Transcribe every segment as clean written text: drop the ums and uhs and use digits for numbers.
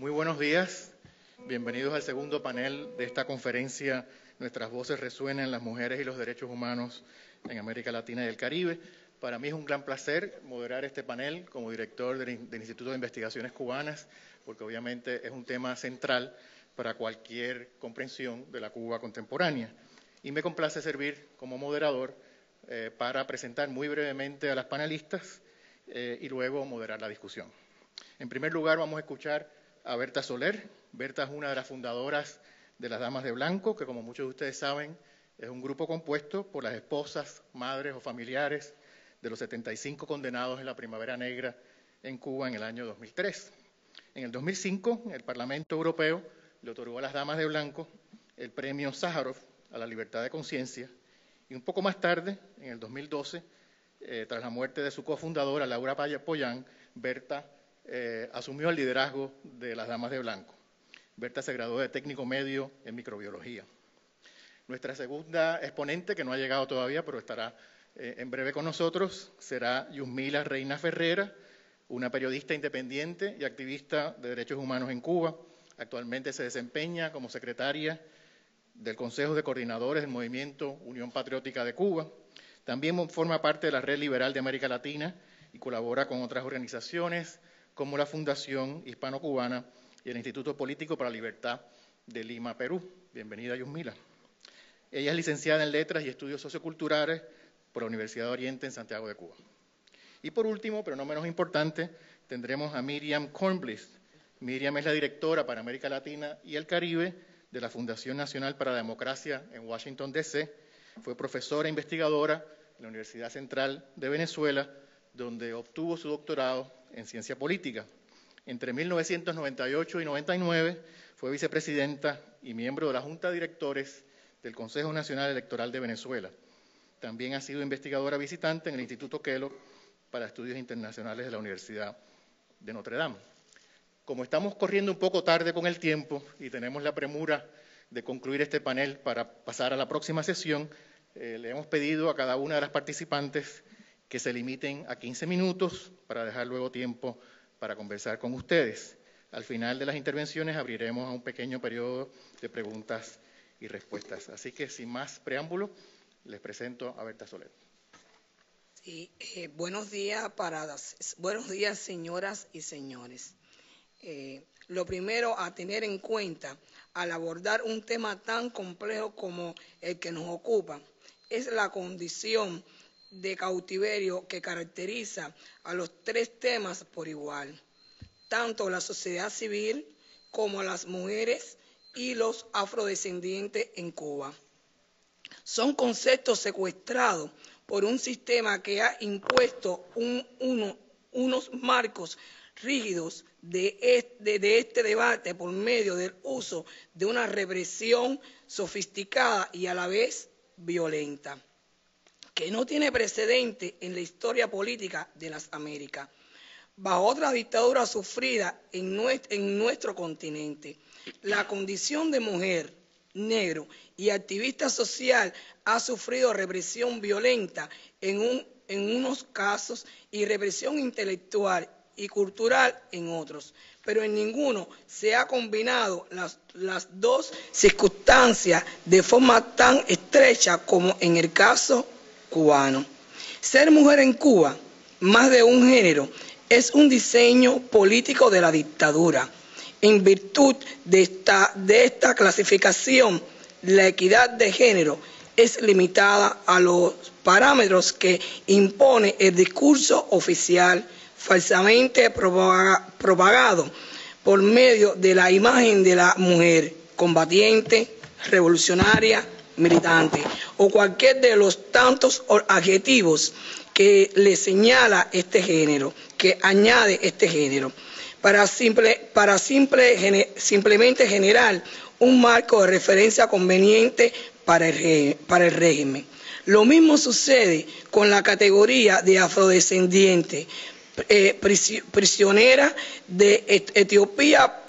Muy buenos días, bienvenidos al segundo panel de esta conferencia Nuestras voces resuenan, las mujeres y los derechos humanos en América Latina y el Caribe. Para mí es un gran placer moderar este panel como director del Instituto de Investigaciones Cubanas, porque obviamente es un tema central para cualquier comprensión de la Cuba contemporánea. Y me complace servir como moderador para presentar muy brevemente a las panelistas y luego moderar la discusión. En primer lugar, vamos a escuchar a Berta Soler. Berta es una de las fundadoras de las Damas de Blanco, que como muchos de ustedes saben, es un grupo compuesto por las esposas, madres o familiares de los 75 condenados en la Primavera Negra en Cuba en el año 2003. En el 2005, el Parlamento Europeo le otorgó a las Damas de Blanco el premio Sájarov a la libertad de conciencia, y un poco más tarde, en el 2012, tras la muerte de su cofundadora, Laura Pollán, Berta asumió el liderazgo de las Damas de Blanco. Berta se graduó de técnico medio en microbiología. Nuestra segunda exponente, que no ha llegado todavía, pero estará en breve con nosotros, será Yusmila Reina Ferrera, una periodista independiente y activista de derechos humanos en Cuba. Actualmente se desempeña como secretaria del Consejo de Coordinadores del Movimiento Unión Patriótica de Cuba. También forma parte de la Red Liberal de América Latina y colabora con otras organizaciones como la Fundación Hispano-Cubana y el Instituto Político para la Libertad de Lima, Perú. Bienvenida, Yusmila. Ella es licenciada en Letras y Estudios Socioculturales por la Universidad de Oriente en Santiago de Cuba. Y por último, pero no menos importante, tendremos a Miriam Cornbliss. Miriam es la directora para América Latina y el Caribe de la Fundación Nacional para la Democracia en Washington, D.C. Fue profesora e investigadora en la Universidad Central de Venezuela, donde obtuvo su doctorado en Ciencia Política. Entre 1998 y 99 fue vicepresidenta y miembro de la Junta de Directores del Consejo Nacional Electoral de Venezuela. También ha sido investigadora visitante en el Instituto Kellogg para Estudios Internacionales de la Universidad de Notre Dame. Como estamos corriendo un poco tarde con el tiempo y tenemos la premura de concluir este panel para pasar a la próxima sesión, le hemos pedido a cada una de las participantes que se limiten a 15 minutos para dejar luego tiempo para conversar con ustedes. Al final de las intervenciones abriremos a un pequeño periodo de preguntas y respuestas. Así que, sin más preámbulo, les presento a Berta Soler. Sí, buenos días, señoras y señores. Lo primero a tener en cuenta al abordar un tema tan complejo como el que nos ocupa es la condición de cautiverio que caracteriza a los tres temas por igual, tanto la sociedad civil como las mujeres y los afrodescendientes en Cuba. Son conceptos secuestrados por un sistema que ha impuesto unos marcos rígidos de este debate por medio del uso de una represión sofisticada y a la vez violenta, que no tiene precedente en la historia política de las Américas, bajo otra dictadura sufrida en nuestro continente. La condición de mujer, negro y activista social ha sufrido represión violenta en unos casos y represión intelectual y cultural en otros, pero en ninguno se ha combinado las dos circunstancias de forma tan estrecha como en el caso cubano. Ser mujer en Cuba, más de un género, es un diseño político de la dictadura. En virtud de esta clasificación, la equidad de género es limitada a los parámetros que impone el discurso oficial falsamente propagado por medio de la imagen de la mujer combatiente, revolucionaria, militante o cualquier de los tantos adjetivos que le señala este género, que añade este género, para simplemente generar un marco de referencia conveniente para el régimen. Lo mismo sucede con la categoría de afrodescendiente, prisionera de Etiopía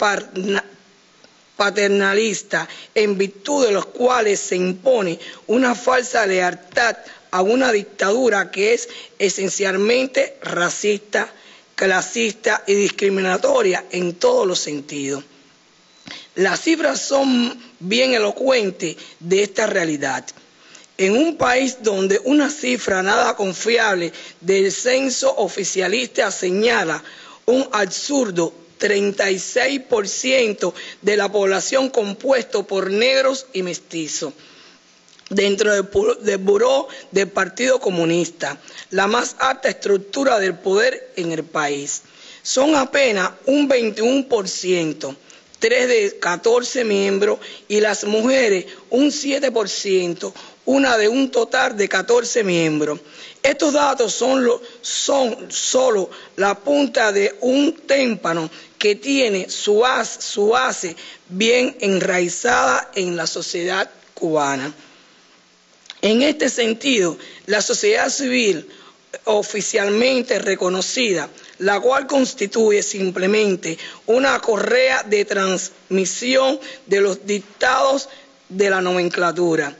paternalista, en virtud de los cuales se impone una falsa lealtad a una dictadura que es esencialmente racista, clasista y discriminatoria en todos los sentidos. Las cifras son bien elocuentes de esta realidad. En un país donde una cifra nada confiable del censo oficialista señala un absurdo 36% de la población compuesto por negros y mestizos. Dentro del buró del Partido Comunista, la más alta estructura del poder en el país. Son apenas un 21%, 3 de 14 miembros, y las mujeres un 7%, una de un total de 14 miembros. Estos datos son solo la punta de un témpano que tiene su base bien enraizada en la sociedad cubana. En este sentido, la sociedad civil oficialmente reconocida, la cual constituye simplemente una correa de transmisión de los dictados de la nomenclatura,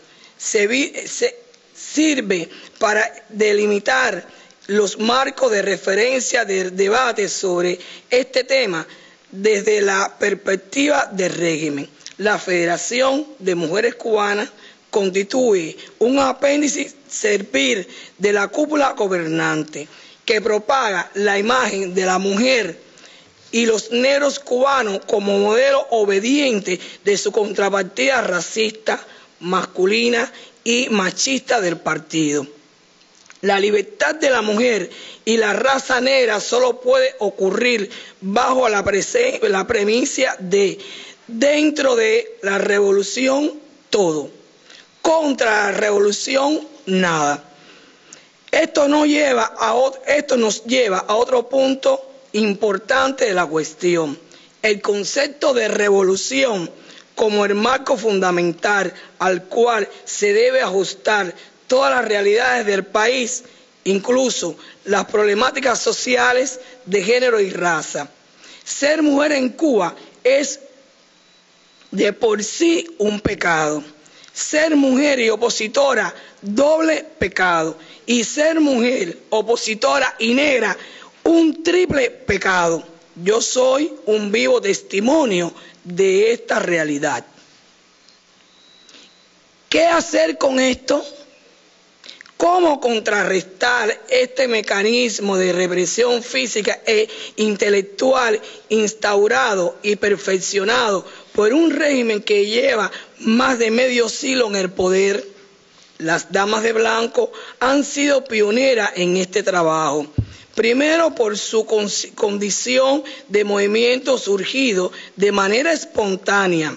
sirve para delimitar los marcos de referencia del debate sobre este tema desde la perspectiva del régimen. La Federación de Mujeres Cubanas constituye un apéndice servil de la cúpula gobernante que propaga la imagen de la mujer y los negros cubanos como modelo obediente de su contrapartida racista, masculina y machista del partido. La libertad de la mujer y la raza negra solo puede ocurrir bajo la premisa de dentro de la revolución todo, contra la revolución nada. Esto nos lleva a otro punto importante de la cuestión, el concepto de revolución como el marco fundamental al cual se debe ajustar todas las realidades del país, incluso las problemáticas sociales de género y raza. Ser mujer en Cuba es de por sí un pecado. Ser mujer y opositora, doble pecado. Y ser mujer, opositora y negra, un triple pecado. Yo soy un vivo testimonio de esta realidad. ¿Qué hacer con esto? ¿Cómo contrarrestar este mecanismo de represión física e intelectual instaurado y perfeccionado por un régimen que lleva más de medio siglo en el poder? Las damas de blanco han sido pioneras en este trabajo. Primero, por su condición de movimiento surgido de manera espontánea,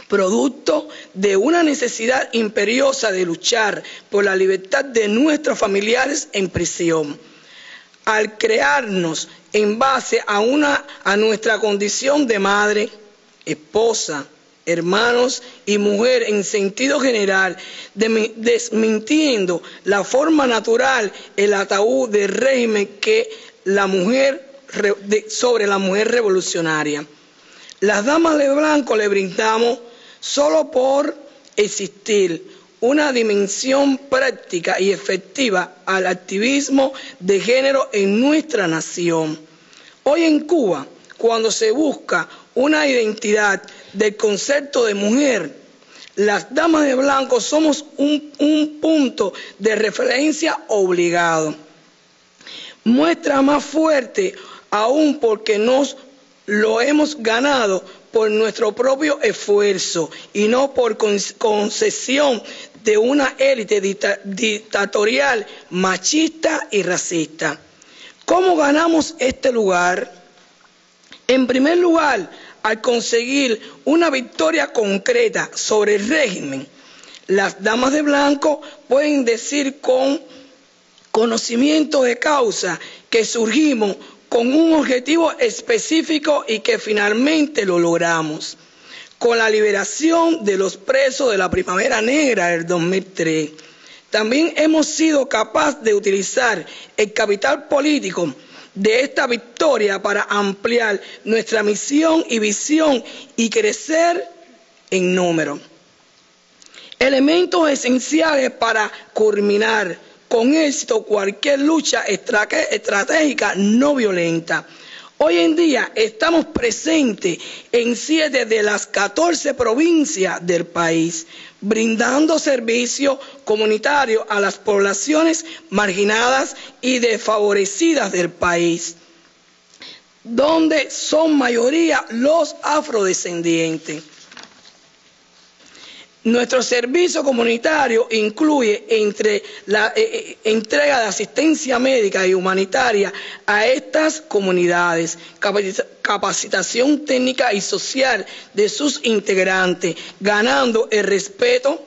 producto de una necesidad imperiosa de luchar por la libertad de nuestros familiares en prisión. Al crearnos en base a nuestra condición de madre, esposa, hermanos y mujer en sentido general, desmintiendo la forma natural, el ataúd del régimen sobre la mujer revolucionaria. Las damas de blanco le brindamos, solo por existir, una dimensión práctica y efectiva al activismo de género en nuestra nación. Hoy en Cuba, cuando se busca una identidad del concepto de mujer, las damas de blanco somos un punto de referencia obligado. Muestra más fuerte aún porque nos lo hemos ganado por nuestro propio esfuerzo y no por concesión de una élite dictatorial, machista y racista. ¿Cómo ganamos este lugar? En primer lugar, al conseguir una victoria concreta sobre el régimen. Las damas de blanco pueden decir con conocimiento de causa que surgimos con un objetivo específico y que finalmente lo logramos. Con la liberación de los presos de la Primavera Negra del 2003, también hemos sido capaces de utilizar el capital político de esta victoria para ampliar nuestra misión y visión y crecer en número. Elementos esenciales para culminar con éxito cualquier lucha estratégica no violenta. Hoy en día estamos presentes en 7 de las 14 provincias del país, brindando servicios comunitarios a las poblaciones marginadas y desfavorecidas del país, donde son mayoría los afrodescendientes. Nuestro servicio comunitario incluye entre la entrega de asistencia médica y humanitaria a estas comunidades, capacitación técnica y social de sus integrantes, ganando el respeto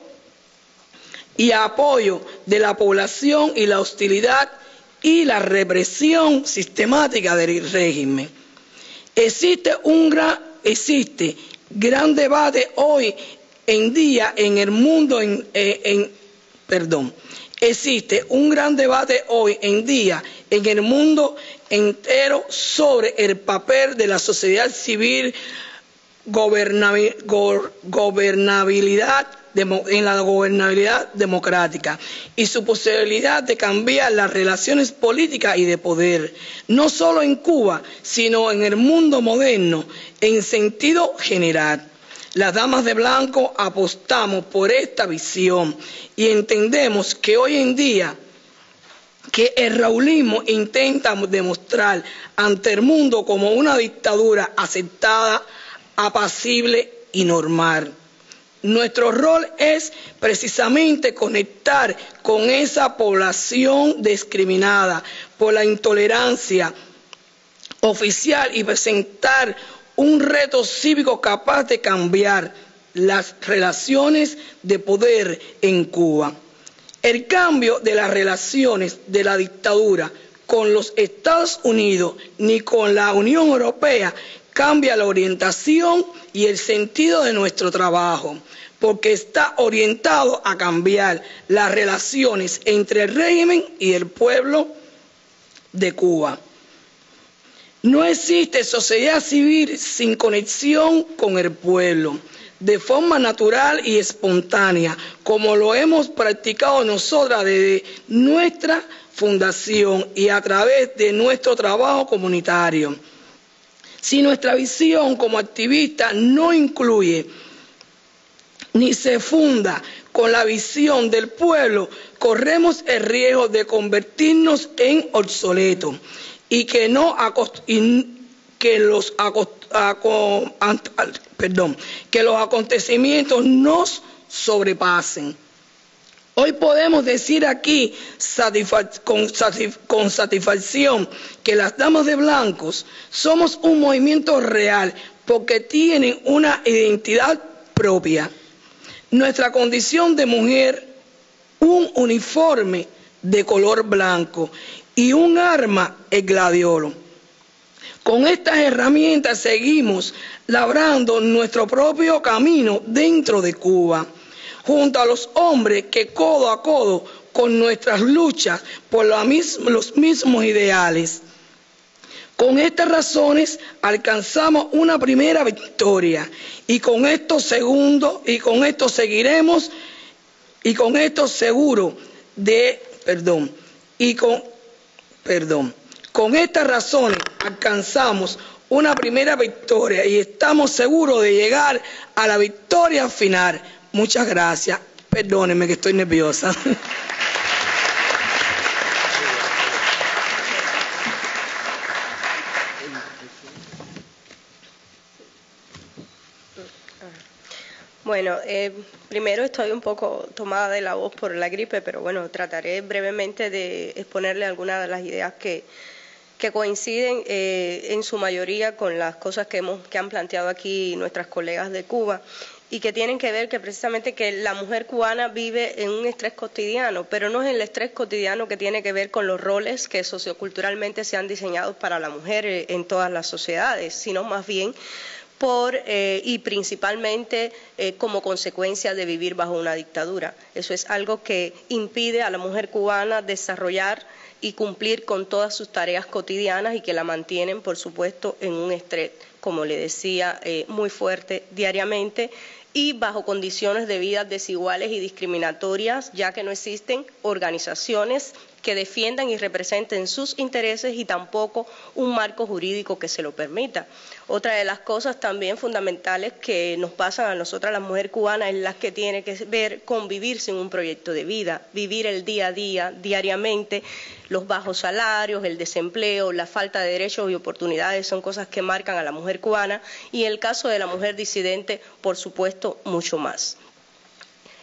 y apoyo de la población y la hostilidad y la represión sistemática del régimen. Existe gran debate hoy en día en el mundo existe un gran debate hoy en día en el mundo entero sobre el papel de la sociedad civil en la gobernabilidad democrática y su posibilidad de cambiar las relaciones políticas y de poder, no solo en Cuba, sino en el mundo moderno en sentido general. Las damas de blanco apostamos por esta visión y entendemos que hoy en día que el raulismo intenta demostrar ante el mundo como una dictadura aceptada, apacible y normal. Nuestro rol es precisamente conectar con esa población discriminada por la intolerancia oficial y presentar un reto cívico capaz de cambiar las relaciones de poder en Cuba. El cambio de las relaciones de la dictadura con los Estados Unidos ni con la Unión Europea cambia la orientación y el sentido de nuestro trabajo, porque está orientado a cambiar las relaciones entre el régimen y el pueblo de Cuba. No existe sociedad civil sin conexión con el pueblo, de forma natural y espontánea, como lo hemos practicado nosotras desde nuestra fundación y a través de nuestro trabajo comunitario. Si nuestra visión como activista no incluye ni se funda con la visión del pueblo, corremos el riesgo de convertirnos en obsoletos y que los acontecimientos nos sobrepasen. Hoy podemos decir aquí con satisfacción que las damas de blancos somos un movimiento real porque tienen una identidad propia. Nuestra condición de mujer, un uniforme de color blanco y un arma, el gladiolo. Con estas herramientas seguimos labrando nuestro propio camino dentro de Cuba, junto a los hombres que codo a codo con nuestras luchas por los mismos ideales. Con estas razones alcanzamos una primera victoria y con esto seguiremos y con esto seguro de Con estas razones alcanzamos una primera victoria y estamos seguros de llegar a la victoria final. Muchas gracias. Perdónenme que estoy nerviosa. Bueno, primero estoy un poco tomada de la voz por la gripe, pero bueno, trataré brevemente de exponerle algunas de las ideas que coinciden en su mayoría con las cosas que han planteado aquí nuestras colegas de Cuba y que tienen que ver que precisamente que la mujer cubana vive en un estrés cotidiano, pero no es el estrés cotidiano que tiene que ver con los roles que socioculturalmente se han diseñado para la mujer en todas las sociedades, sino más bien y principalmente como consecuencia de vivir bajo una dictadura. Eso es algo que impide a la mujer cubana desarrollar y cumplir con todas sus tareas cotidianas y que la mantienen, por supuesto, en un estrés, como le decía, muy fuerte diariamente y bajo condiciones de vida desiguales y discriminatorias, ya que no existen organizaciones que defiendan y representen sus intereses y tampoco un marco jurídico que se lo permita. Otra de las cosas también fundamentales que nos pasan a nosotras las mujeres cubanas es las que tiene que ver con vivir sin un proyecto de vida, vivir el día a día, diariamente. Los bajos salarios, el desempleo, la falta de derechos y oportunidades son cosas que marcan a la mujer cubana y en el caso de la mujer disidente, por supuesto, mucho más.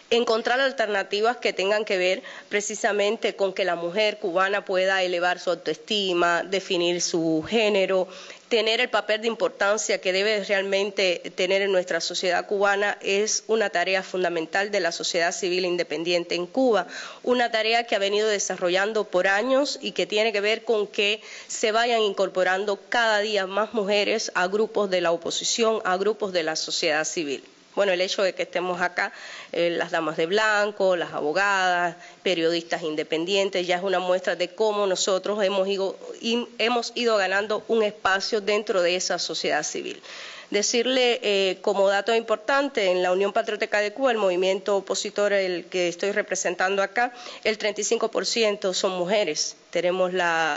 Encontrar alternativas que tengan que ver precisamente con que la mujer cubana pueda elevar su autoestima, definir su género, tener el papel de importancia que debe realmente tener en nuestra sociedad cubana es una tarea fundamental de la sociedad civil independiente en Cuba, una tarea que ha venido desarrollando por años y que tiene que ver con que se vayan incorporando cada día más mujeres a grupos de la oposición, a grupos de la sociedad civil. Bueno, el hecho de que estemos acá, las damas de blanco, las abogadas, periodistas independientes, ya es una muestra de cómo nosotros hemos ido ganando un espacio dentro de esa sociedad civil. Decirle como dato importante, en la Unión Patriótica de Cuba, el movimiento opositor, el que estoy representando acá, el 35% son mujeres. Tenemos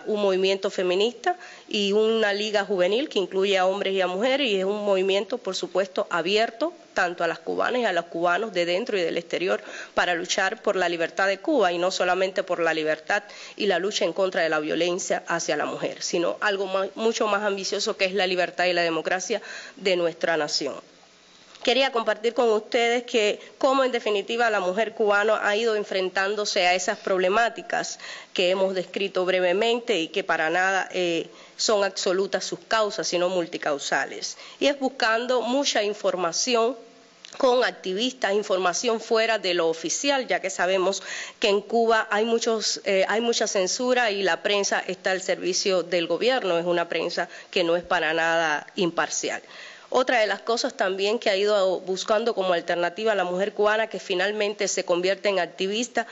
un movimiento feminista y una liga juvenil que incluye a hombres y a mujeres y es un movimiento, por supuesto, abierto tanto a las cubanas y a los cubanos de dentro y del exterior para luchar por la libertad de Cuba y no solamente por la libertad y la lucha en contra de la violencia hacia la mujer, sino algo mucho más ambicioso que es la libertad y la democracia de nuestra nación. Quería compartir con ustedes cómo en definitiva la mujer cubana ha ido enfrentándose a esas problemáticas que hemos descrito brevemente y que para nada son absolutas sus causas, sino multicausales. Y es buscando mucha información con activistas, información fuera de lo oficial, ya que sabemos que en Cuba hay mucha censura y la prensa está al servicio del gobierno, es una prensa que no es para nada imparcial. Otra de las cosas también que ha ido buscando como alternativa a la mujer cubana que finalmente se convierte en activista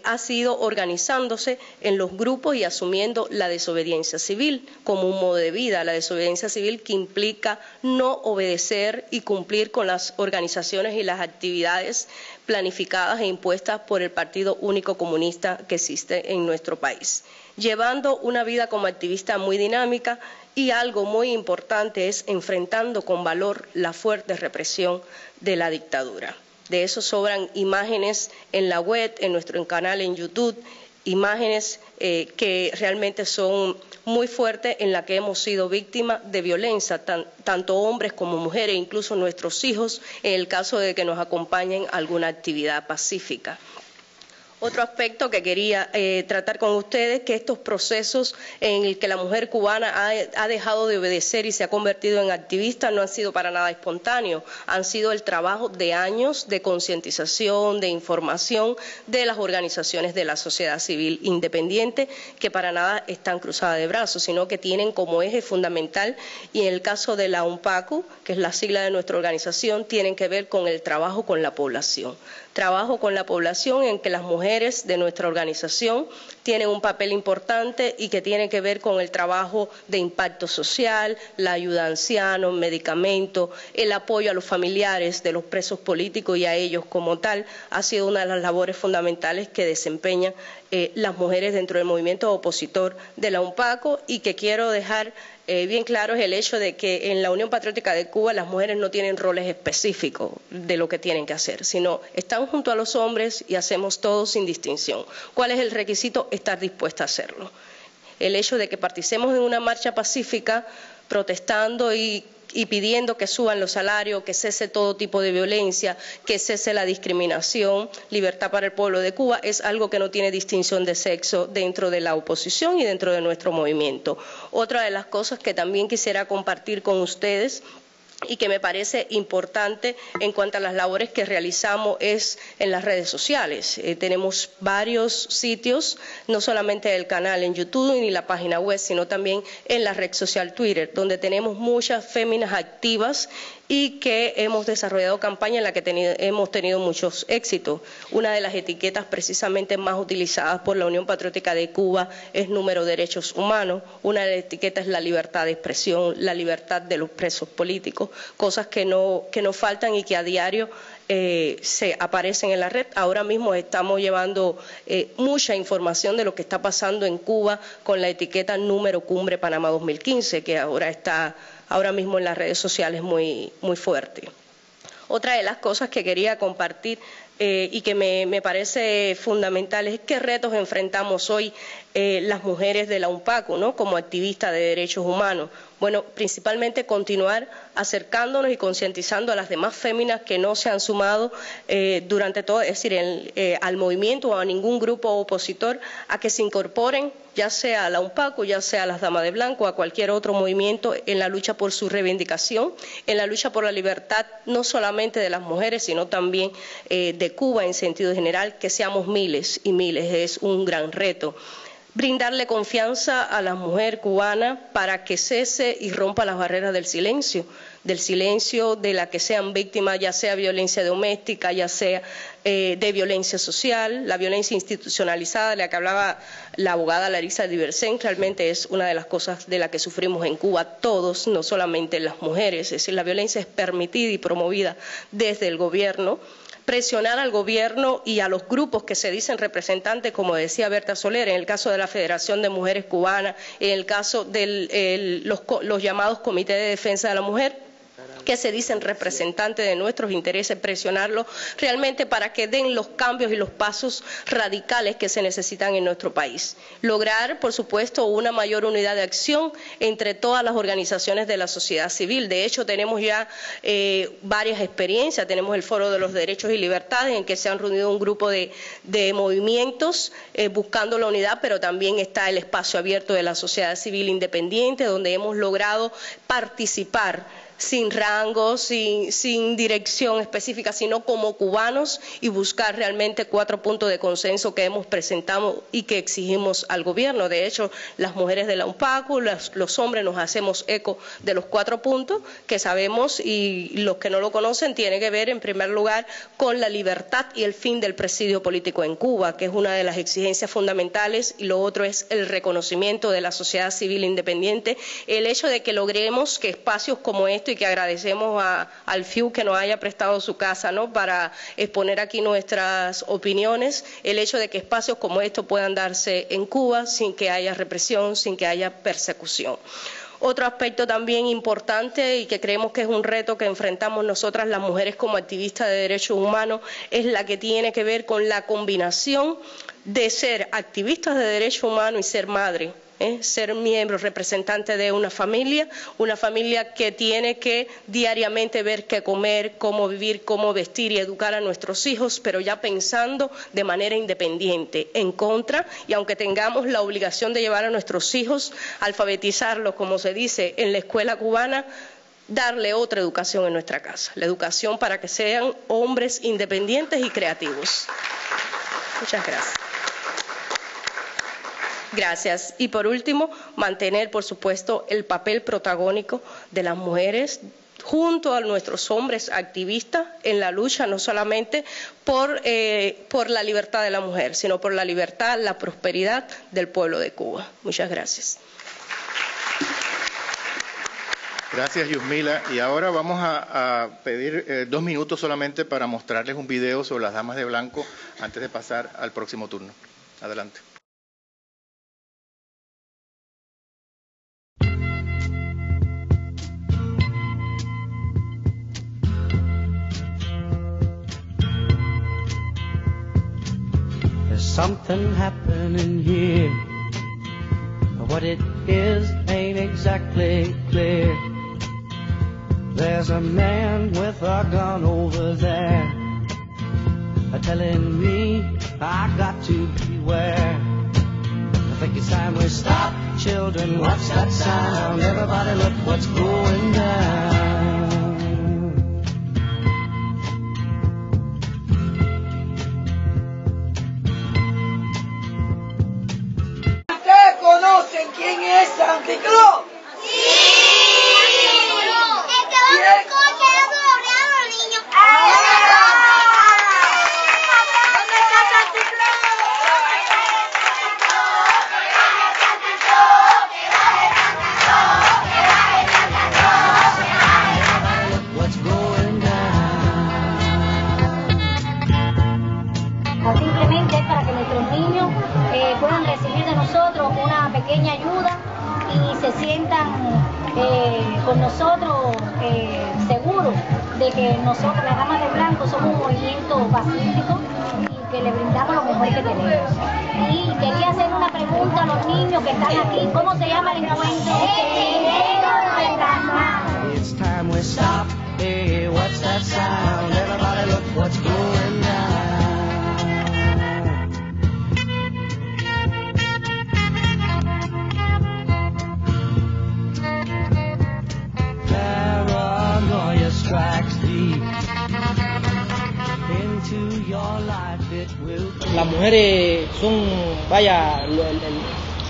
ha sido organizándose en los grupos y asumiendo la desobediencia civil como un modo de vida, la desobediencia civil que implica no obedecer y cumplir con las organizaciones y las actividades planificadas e impuestas por el Partido Único Comunista que existe en nuestro país. Llevando una vida como activista muy dinámica y algo muy importante es enfrentando con valor la fuerte represión de la dictadura. De eso sobran imágenes en la web, en nuestro canal en YouTube, imágenes que realmente son muy fuertes en las que hemos sido víctimas de violencia, tanto hombres como mujeres, incluso nuestros hijos, en el caso de que nos acompañen a alguna actividad pacífica. Otro aspecto que quería tratar con ustedes, que estos procesos en el que la mujer cubana ha dejado de obedecer y se ha convertido en activista no han sido para nada espontáneos, han sido el trabajo de años de concientización, de información de las organizaciones de la sociedad civil independiente que para nada están cruzadas de brazos, sino que tienen como eje fundamental, y en el caso de la UNPACU, que es la sigla de nuestra organización, tienen que ver con el trabajo con la población. Trabajo con la población en que las mujeres de nuestra organización tienen un papel importante y que tiene que ver con el trabajo de impacto social, la ayuda a ancianos, medicamentos, el apoyo a los familiares de los presos políticos y a ellos como tal, ha sido una de las labores fundamentales que desempeñan las mujeres dentro del movimiento opositor de la UNPACU y que quiero dejar bien claro es el hecho de que en la Unión Patriótica de Cuba las mujeres no tienen roles específicos de lo que tienen que hacer, sino están junto a los hombres y hacemos todo sin distinción. ¿Cuál es el requisito? Estar dispuesta a hacerlo. El hecho de que participemos en una marcha pacífica protestando y pidiendo que suban los salarios, que cese todo tipo de violencia, que cese la discriminación, libertad para el pueblo de Cuba, es algo que no tiene distinción de sexo dentro de la oposición y dentro de nuestro movimiento. Otra de las cosas que también quisiera compartir con ustedes y que me parece importante en cuanto a las labores que realizamos es en las redes sociales. Tenemos varios sitios, no solamente el canal en YouTube ni la página web, sino también en la red social Twitter, donde tenemos muchas féminas activas y que hemos desarrollado campañas en las que hemos tenido muchos éxitos. Una de las etiquetas precisamente más utilizadas por la Unión Patriótica de Cuba es Número Derechos Humanos. Una de las etiquetas es la libertad de expresión, la libertad de los presos políticos, cosas que no faltan y que a diario se aparecen en la red. Ahora mismo estamos llevando mucha información de lo que está pasando en Cuba con la etiqueta Número Cumbre Panamá 2015, que ahora mismo en las redes sociales muy fuerte. Otra de las cosas que quería compartir y que me parece fundamental es qué retos enfrentamos hoy las mujeres de la UNPACU, ¿no?, como activistas de derechos humanos. Bueno, principalmente continuar acercándonos y concientizando a las demás féminas que no se han sumado durante todo, es decir, al movimiento o a ningún grupo opositor, a que se incorporen, ya sea a la UNPACU, ya sea a las Damas de Blanco, a cualquier otro movimiento en la lucha por su reivindicación, en la lucha por la libertad, no solamente de las mujeres, sino también de Cuba en sentido general, que seamos miles y miles, es un gran reto. Brindarle confianza a la mujer cubana para que cese y rompa las barreras del silencio de la que sean víctimas, ya sea violencia doméstica, ya sea de violencia social, la violencia institucionalizada de la que hablaba la abogada Larisa Diversen, realmente es una de las cosas de la que sufrimos en Cuba todos, no solamente las mujeres, es decir, la violencia es permitida y promovida desde el gobierno. Presionar al gobierno y a los grupos que se dicen representantes, como decía Berta Soler, en el caso de la Federación de Mujeres Cubanas, en el caso de los llamados Comités de Defensa de la Mujer, que se dicen representantes de nuestros intereses, presionarlos realmente para que den los cambios y los pasos radicales que se necesitan en nuestro país. Lograr, por supuesto, una mayor unidad de acción entre todas las organizaciones de la sociedad civil. De hecho, tenemos ya varias experiencias. Tenemos el Foro de los Derechos y Libertades, en que se han reunido un grupo de movimientos buscando la unidad, pero también está el espacio abierto de la sociedad civil independiente, donde hemos logrado participar sin rango, sin dirección específica, sino como cubanos y buscar realmente 4 puntos de consenso que hemos presentado y que exigimos al gobierno. De hecho, las mujeres de la UNPACU, los hombres nos hacemos eco de los 4 puntos que sabemos, y los que no lo conocen, tiene que ver en primer lugar con la libertad y el fin del presidio político en Cuba, que es una de las exigencias fundamentales, y lo otro es el reconocimiento de la sociedad civil independiente, el hecho de que logremos que espacios como este, y que agradecemos al FIU que nos haya prestado su casa, ¿no?, para exponer aquí nuestras opiniones, el hecho de que espacios como estos puedan darse en Cuba sin que haya represión, sin que haya persecución. Otro aspecto también importante y que creemos que es un reto que enfrentamos nosotras las mujeres como activistas de derechos humanos es la que tiene que ver con la combinación de ser activistas de derechos humanos y ser madre. Ser miembro, representante de una familia que tiene que diariamente ver qué comer, cómo vivir, cómo vestir y educar a nuestros hijos, pero ya pensando de manera independiente, en contra, y aunque tengamos la obligación de llevar a nuestros hijos, alfabetizarlos, como se dice, en la escuela cubana, darle otra educación en nuestra casa, la educación para que sean hombres independientes y creativos. Muchas gracias. Gracias. Y por último, mantener, por supuesto, el papel protagónico de las mujeres junto a nuestros hombres activistas en la lucha, no solamente por la libertad de la mujer, sino por la libertad, la prosperidad del pueblo de Cuba. Muchas gracias. Gracias, Yusmila. Y ahora vamos a pedir 2 minutos solamente para mostrarles un video sobre las Damas de Blanco antes de pasar al próximo turno. Adelante. Something happening here. What it is ain't exactly clear. There's a man with a gun over there, telling me I got to beware. I think it's time we stop. Children, watch that sound. Everybody look what's going down. de que nosotros, las damas de blanco, somos un movimiento pacífico y que le brindamos lo mejor que tenemos. Y quería hacer una pregunta a los niños que están aquí. ¿Cómo se llama el encuentro? It's time we stop. Hey, what's that sound? Everybody look what's going down. Paranoia strikes deep into your life. It will. Las mujeres son, vaya,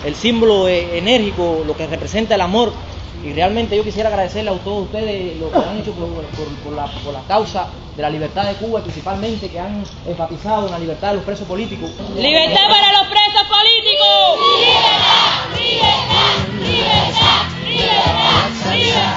el símbolo enérgico, lo que representa el amor. Y realmente yo quisiera agradecerle a todos ustedes lo que han hecho por la causa de la libertad de Cuba, principalmente que han enfatizado en la libertad de los presos políticos. ¡Libertad para los presos políticos! ¡Libertad! ¡Libertad! ¡Libertad! ¡Libertad! ¡Libertad!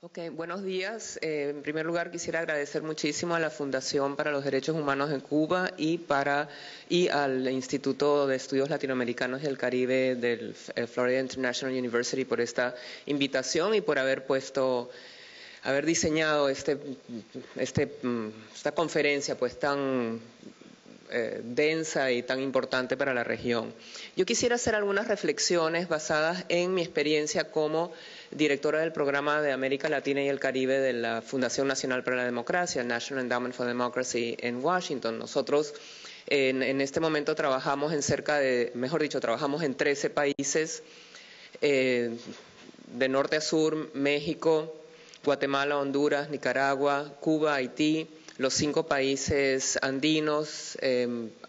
Okay, buenos días. En primer lugar, quisiera agradecer muchísimo a la Fundación para los Derechos Humanos en Cuba y al Instituto de Estudios Latinoamericanos y el Caribe del Florida International University por esta invitación y por haber diseñado esta conferencia pues tan densa y tan importante para la región. Yo quisiera hacer algunas reflexiones basadas en mi experiencia como directora del programa de América Latina y el Caribe de la Fundación Nacional para la Democracia, National Endowment for Democracy en Washington. Nosotros en este momento trabajamos trabajamos en 13 países, de norte a sur: México, Guatemala, Honduras, Nicaragua, Cuba, Haití, los 5 países andinos,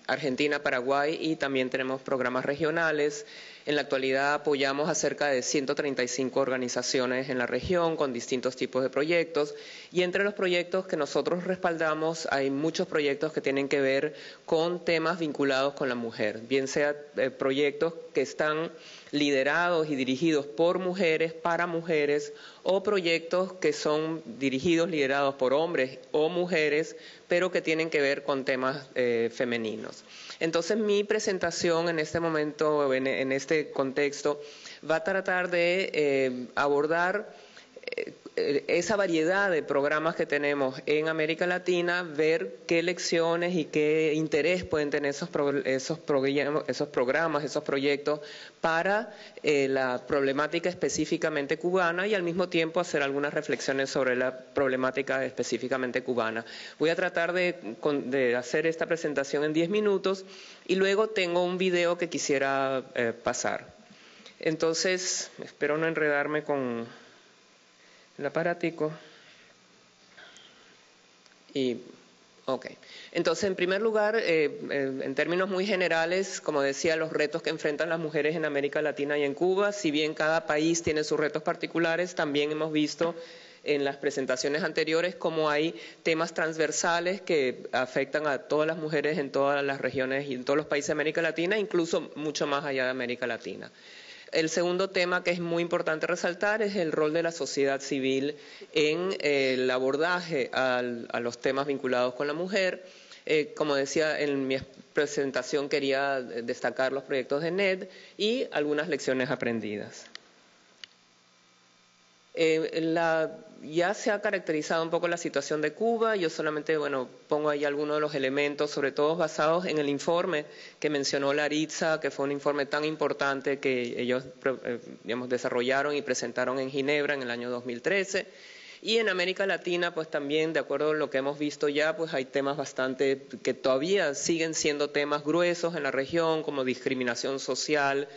Argentina, Paraguay, y también tenemos programas regionales. En la actualidad apoyamos a cerca de 135 organizaciones en la región con distintos tipos de proyectos, y entre los proyectos que nosotros respaldamos hay muchos proyectos que tienen que ver con temas vinculados con la mujer, bien sea proyectos que están liderados y dirigidos por mujeres, para mujeres, o proyectos que son dirigidos, liderados por hombres o mujeres, pero que tienen que ver con temas femeninos. Entonces, mi presentación en este momento, en este contexto, va a tratar de abordar esa variedad de programas que tenemos en América Latina, ver qué lecciones y qué interés pueden tener esos programas, esos proyectos para la problemática específicamente cubana, y al mismo tiempo hacer algunas reflexiones sobre la problemática específicamente cubana. Voy a tratar de hacer esta presentación en 10 minutos y luego tengo un video que quisiera pasar. Entonces, espero no enredarme con el aparatico. Entonces, en primer lugar, en términos muy generales, como decía, los retos que enfrentan las mujeres en América Latina y en Cuba, si bien cada país tiene sus retos particulares, también hemos visto en las presentaciones anteriores cómo hay temas transversales que afectan a todas las mujeres en todas las regiones y en todos los países de América Latina, incluso mucho más allá de América Latina. El segundo tema que es muy importante resaltar es el rol de la sociedad civil en el abordaje a los temas vinculados con la mujer. Como decía, en mi presentación quería destacar los proyectos de NED y algunas lecciones aprendidas. Ya se ha caracterizado un poco la situación de Cuba. Yo solamente pongo ahí algunos de los elementos, sobre todo basados en el informe que mencionó Laritza, que fue un informe tan importante que ellos desarrollaron y presentaron en Ginebra en el año 2013. Y en América Latina, pues también, de acuerdo a lo que hemos visto ya, pues hay temas bastante que todavía siguen siendo temas gruesos en la región, como discriminación social,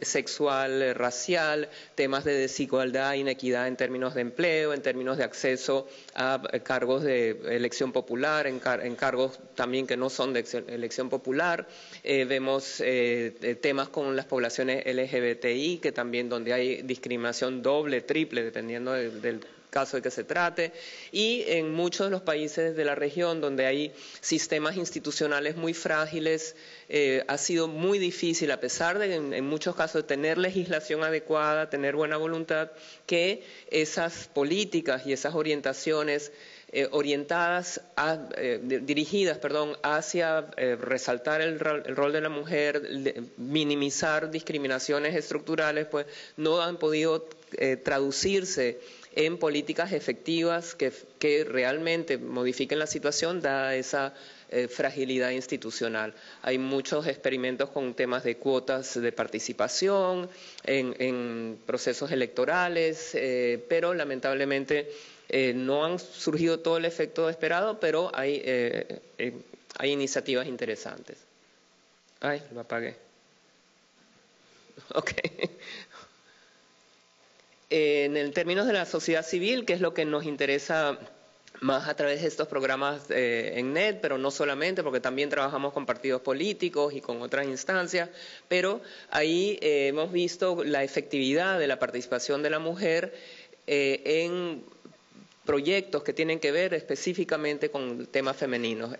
sexual, racial, temas de desigualdad, inequidad en términos de empleo, en términos de acceso a cargos de elección popular, en cargos también que no son de elección popular. Vemos temas con las poblaciones LGBTI, que también donde hay discriminación doble, triple, dependiendo del caso de que se trate, y en muchos de los países de la región donde hay sistemas institucionales muy frágiles, ha sido muy difícil, a pesar de en muchos casos tener legislación adecuada, tener buena voluntad, que esas políticas y esas orientaciones dirigidas hacia resaltar el rol de la mujer, minimizar discriminaciones estructurales, pues no han podido traducirse en políticas efectivas que realmente modifiquen la situación, dada esa fragilidad institucional. Hay muchos experimentos con temas de cuotas de participación en procesos electorales, pero lamentablemente no han surgido todo el efecto esperado, pero hay iniciativas interesantes. Ay, lo apagué. Ok. En el términos de la sociedad civil, que es lo que nos interesa más a través de estos programas en NED, pero no solamente, porque también trabajamos con partidos políticos y con otras instancias, pero ahí hemos visto la efectividad de la participación de la mujer en proyectos que tienen que ver específicamente con temas femeninos.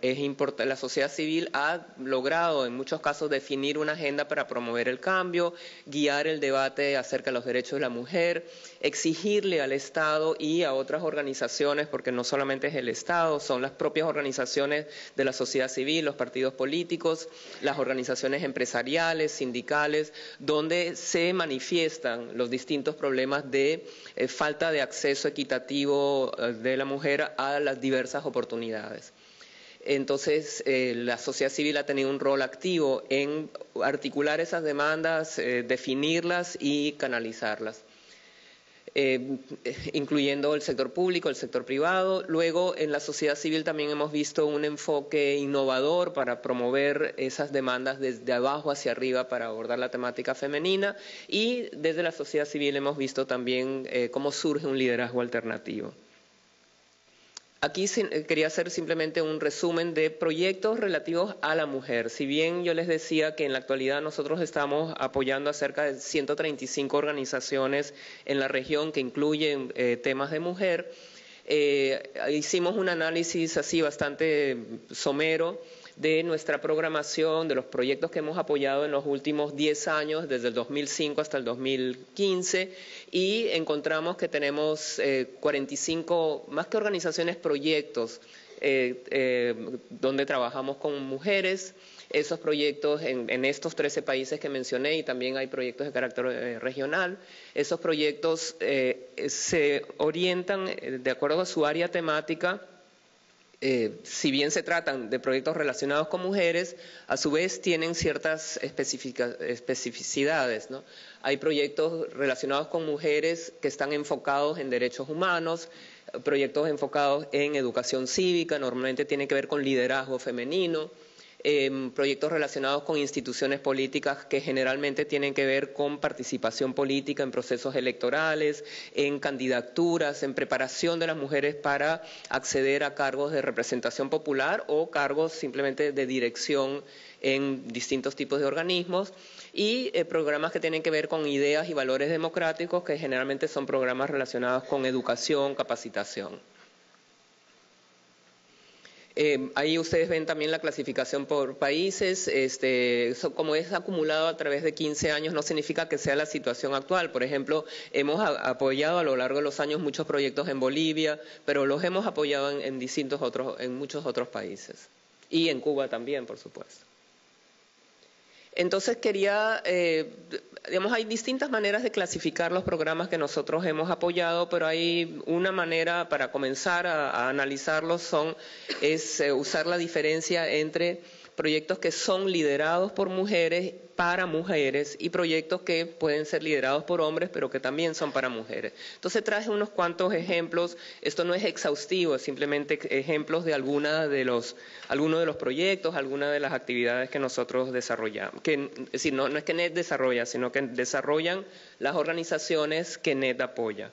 La sociedad civil ha logrado en muchos casos definir una agenda para promover el cambio, guiar el debate acerca de los derechos de la mujer, exigirle al Estado y a otras organizaciones, porque no solamente es el Estado, son las propias organizaciones de la sociedad civil, los partidos políticos, las organizaciones empresariales, sindicales, donde se manifiestan los distintos problemas de falta de acceso equitativo de la mujer a las diversas oportunidades. Entonces, la sociedad civil ha tenido un rol activo en articular esas demandas, definirlas y canalizarlas, incluyendo el sector público, el sector privado. Luego, en la sociedad civil también hemos visto un enfoque innovador para promover esas demandas desde abajo hacia arriba para abordar la temática femenina, y desde la sociedad civil hemos visto también cómo surge un liderazgo alternativo. Aquí quería hacer simplemente un resumen de proyectos relativos a la mujer. Si bien yo les decía que en la actualidad nosotros estamos apoyando a cerca de 135 organizaciones en la región que incluyen temas de mujer, hicimos un análisis así bastante somero de nuestra programación, de los proyectos que hemos apoyado en los últimos 10 años, desde el 2005 hasta el 2015, y encontramos que tenemos 45, más que organizaciones, proyectos donde trabajamos con mujeres. Esos proyectos en estos 13 países que mencioné, y también hay proyectos de carácter regional, esos proyectos se orientan de acuerdo a su área temática. Si bien se tratan de proyectos relacionados con mujeres, a su vez tienen ciertas especificidades, ¿no? Hay proyectos relacionados con mujeres que están enfocados en derechos humanos, proyectos enfocados en educación cívica, normalmente tienen que ver con liderazgo femenino, proyectos relacionados con instituciones políticas que generalmente tienen que ver con participación política en procesos electorales, en candidaturas, en preparación de las mujeres para acceder a cargos de representación popular o cargos simplemente de dirección en distintos tipos de organismos, y programas que tienen que ver con ideas y valores democráticos, que generalmente son programas relacionados con educación, capacitación. Ahí ustedes ven también la clasificación por países. Como es acumulado a través de 15 años, no significa que sea la situación actual. Por ejemplo, hemos apoyado a lo largo de los años muchos proyectos en Bolivia, pero los hemos apoyado en muchos otros países. Y en Cuba también, por supuesto. Entonces hay distintas maneras de clasificar los programas que nosotros hemos apoyado, pero hay una manera para comenzar a analizarlos es usar la diferencia entre proyectos que son liderados por mujeres para mujeres y proyectos que pueden ser liderados por hombres pero que también son para mujeres. Entonces traje unos cuantos ejemplos, esto no es exhaustivo, es simplemente ejemplos de algunos de los proyectos, algunas de las actividades que nosotros desarrollamos. Es decir, no es que NET desarrolla, sino que desarrollan las organizaciones que NET apoya.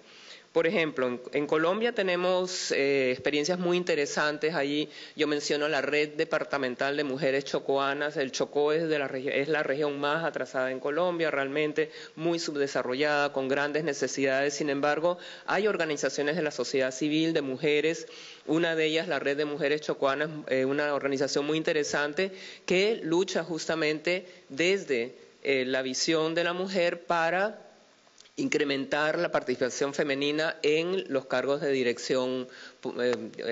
Por ejemplo, en Colombia tenemos experiencias muy interesantes. Allí yo menciono la Red Departamental de Mujeres Chocoanas. El Chocó es la región más atrasada en Colombia, realmente muy subdesarrollada, con grandes necesidades. Sin embargo, hay organizaciones de la sociedad civil, de mujeres. Una de ellas, la Red de Mujeres Chocoanas, una organización muy interesante que lucha justamente desde la visión de la mujer para incrementar la participación femenina en los cargos de dirección,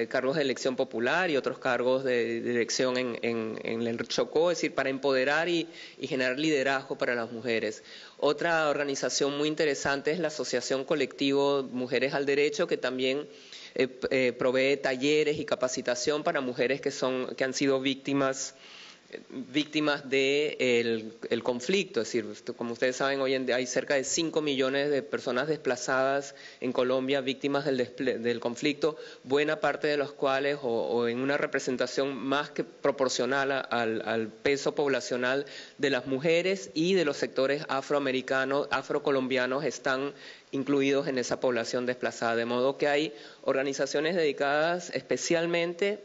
cargos de elección popular y otros cargos de dirección en el Chocó, es decir, para empoderar y generar liderazgo para las mujeres. Otra organización muy interesante es la Asociación Colectivo Mujeres al Derecho, que también provee talleres y capacitación para mujeres que han sido víctimas del conflicto. Es decir, como ustedes saben, hoy en día hay cerca de 5 millones de personas desplazadas en Colombia, víctimas del conflicto, buena parte de los cuales, o en una representación más que proporcional al peso poblacional de las mujeres y de los sectores afroamericanos, afrocolombianos, están incluidos en esa población desplazada. De modo que hay organizaciones dedicadas especialmente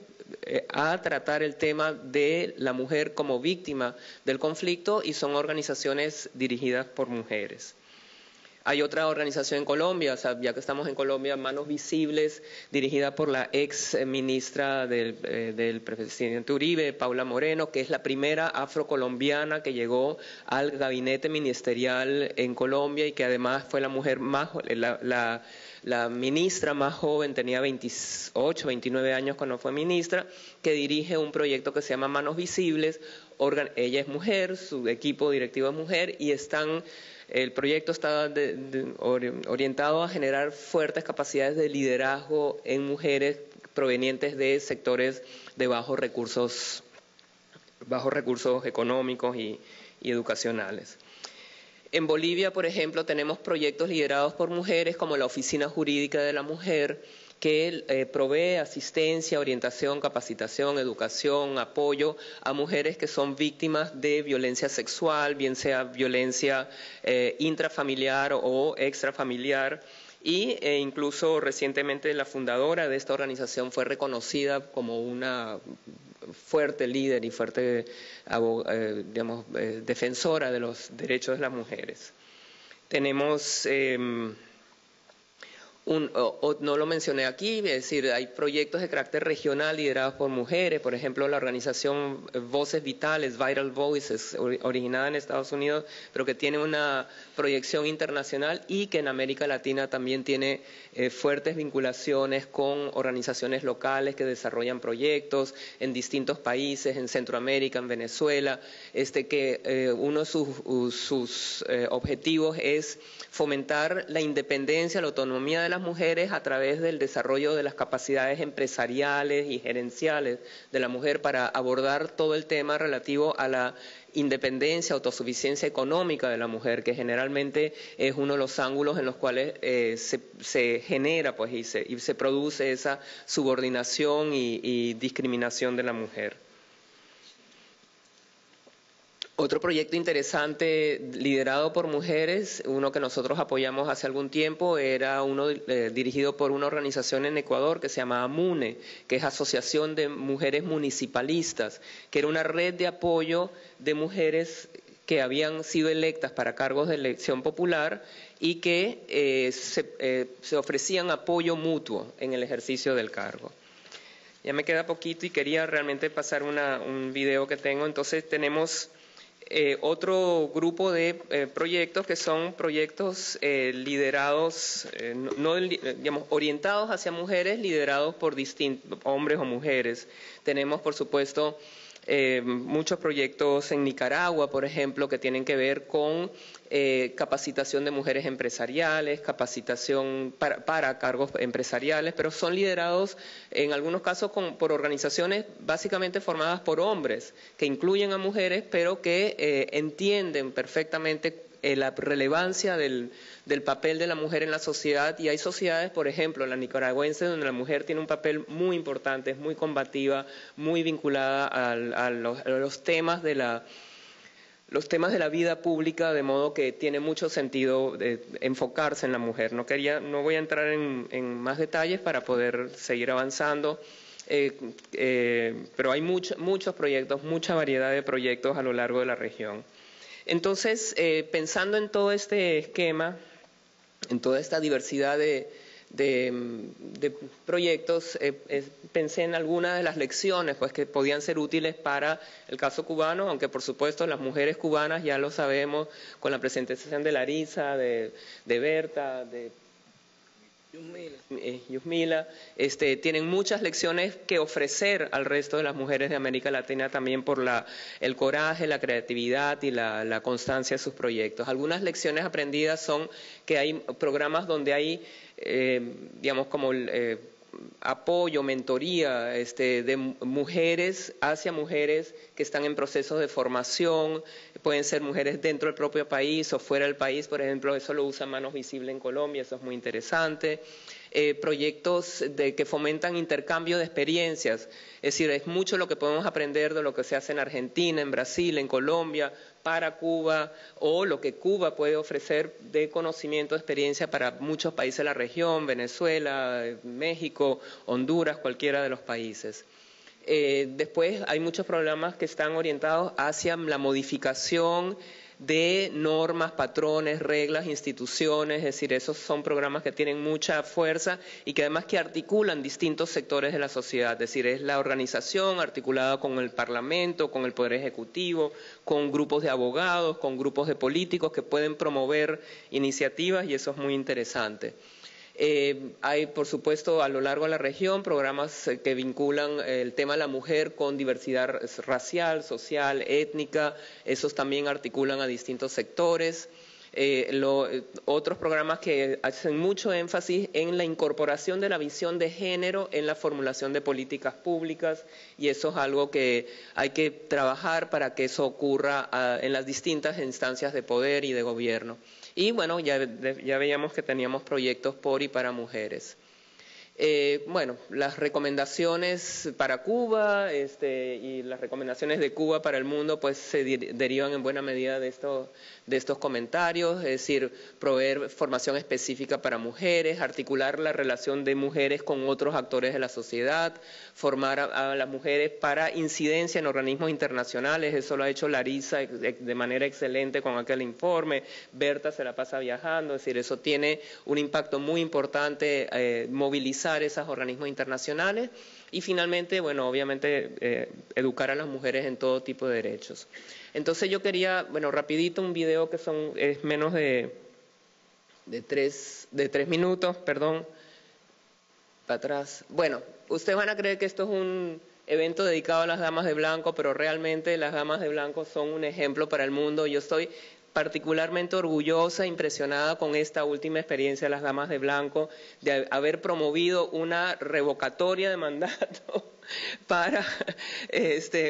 a tratar el tema de la mujer como víctima del conflicto y son organizaciones dirigidas por mujeres. Hay otra organización en Colombia, o sea, ya que estamos en Colombia, Manos Visibles, dirigida por la ex ministra del presidente Uribe, Paula Moreno, que es la primera afrocolombiana que llegó al gabinete ministerial en Colombia y que además fue la mujer más, la ministra más joven, tenía 28, 29 años cuando fue ministra, que dirige un proyecto que se llama Manos Visibles. Ella es mujer, su equipo directivo es mujer y el proyecto está orientado a generar fuertes capacidades de liderazgo en mujeres provenientes de sectores de bajos recursos económicos y educacionales. En Bolivia, por ejemplo, tenemos proyectos liderados por mujeres como la Oficina Jurídica de la Mujer, que provee asistencia, orientación, capacitación, educación, apoyo a mujeres que son víctimas de violencia sexual, bien sea violencia intrafamiliar o extrafamiliar. Incluso recientemente la fundadora de esta organización fue reconocida como una fuerte líder y fuerte defensora de los derechos de las mujeres. Tenemos, no lo mencioné aquí, es decir, hay proyectos de carácter regional liderados por mujeres, por ejemplo, la organización Voces Vitales, Vital Voices, originada en Estados Unidos, pero que tiene una proyección internacional y que en América Latina también tiene fuertes vinculaciones con organizaciones locales que desarrollan proyectos en distintos países, en Centroamérica, en Venezuela, que uno de sus objetivos es fomentar la independencia, la autonomía de las mujeres a través del desarrollo de las capacidades empresariales y gerenciales de la mujer para abordar todo el tema relativo a la independencia, autosuficiencia económica de la mujer, que generalmente es uno de los ángulos en los cuales se genera y se produce esa subordinación y discriminación de la mujer. Otro proyecto interesante liderado por mujeres, uno que nosotros apoyamos hace algún tiempo, era uno dirigido por una organización en Ecuador que se llama AMUNE, que es Asociación de Mujeres Municipalistas, que era una red de apoyo de mujeres que habían sido electas para cargos de elección popular y que se ofrecían apoyo mutuo en el ejercicio del cargo. Ya me queda poquito y quería realmente pasar un video que tengo. Entonces tenemos otro grupo de proyectos que son proyectos liderados, orientados hacia mujeres, liderados por distintos hombres o mujeres. Tenemos, por supuesto, muchos proyectos en Nicaragua, por ejemplo, que tienen que ver con capacitación de mujeres empresariales, capacitación para cargos empresariales, pero son liderados en algunos casos por organizaciones básicamente formadas por hombres, que incluyen a mujeres, pero que entienden perfectamente la relevancia del papel de la mujer en la sociedad. Y hay sociedades, por ejemplo, la nicaragüense, donde la mujer tiene un papel muy importante, es muy combativa, muy vinculada a los temas de la vida pública, de modo que tiene mucho sentido enfocarse en la mujer. No voy a entrar en más detalles para poder seguir avanzando, pero hay muchos proyectos, mucha variedad de proyectos a lo largo de la región. Entonces, pensando en todo este esquema, en toda esta diversidad de proyectos, pensé en algunas de las lecciones pues, que podían ser útiles para el caso cubano, aunque por supuesto las mujeres cubanas, ya lo sabemos, con la presentación de Larisa, de Berta, de Yusmila, tienen muchas lecciones que ofrecer al resto de las mujeres de América Latina también por el coraje, la creatividad y la constancia de sus proyectos. Algunas lecciones aprendidas son que hay programas donde hay, digamos, como apoyo, mentoría de mujeres hacia mujeres que están en procesos de formación, pueden ser mujeres dentro del propio país o fuera del país, por ejemplo, eso lo usa Manos Visibles en Colombia, eso es muy interesante. Proyectos que fomentan intercambio de experiencias, es decir, es mucho lo que podemos aprender de lo que se hace en Argentina, en Brasil, en Colombia, para Cuba, o lo que Cuba puede ofrecer de conocimiento, de experiencia para muchos países de la región, Venezuela, México, Honduras, cualquiera de los países. Después hay muchos programas que están orientados hacia la modificación de normas, patrones, reglas, instituciones, es decir, esos son programas que tienen mucha fuerza y que además que articulan distintos sectores de la sociedad, es decir, es la organización articulada con el Parlamento, con el Poder Ejecutivo, con grupos de abogados, con grupos de políticos que pueden promover iniciativas y eso es muy interesante. Hay, por supuesto, a lo largo de la región programas que vinculan el tema de la mujer con diversidad racial, social, étnica, esos también articulan a distintos sectores. Otros programas que hacen mucho énfasis en la incorporación de la visión de género en la formulación de políticas públicas y eso es algo que hay que trabajar para que eso ocurra en las distintas instancias de poder y de gobierno. Y bueno, ya veíamos que teníamos proyectos por y para mujeres. Bueno, las recomendaciones para Cuba y las recomendaciones de Cuba para el mundo pues se derivan en buena medida de estos comentarios, es decir, proveer formación específica para mujeres, articular la relación de mujeres con otros actores de la sociedad, formar a las mujeres para incidencia en organismos internacionales, eso lo ha hecho Larisa de manera excelente con aquel informe, Berta se la pasa viajando, es decir, eso tiene un impacto muy importante, movilizar esos organismos internacionales y finalmente, bueno, obviamente educar a las mujeres en todo tipo de derechos. Entonces yo quería, bueno, rapidito un video que es menos de 3 minutos, perdón, para atrás. Bueno, ustedes van a creer que esto es un evento dedicado a las damas de blanco, pero realmente las damas de blanco son un ejemplo para el mundo. Yo estoy particularmente orgullosa, impresionada con esta última experiencia de las damas de blanco, de haber promovido una revocatoria de mandato para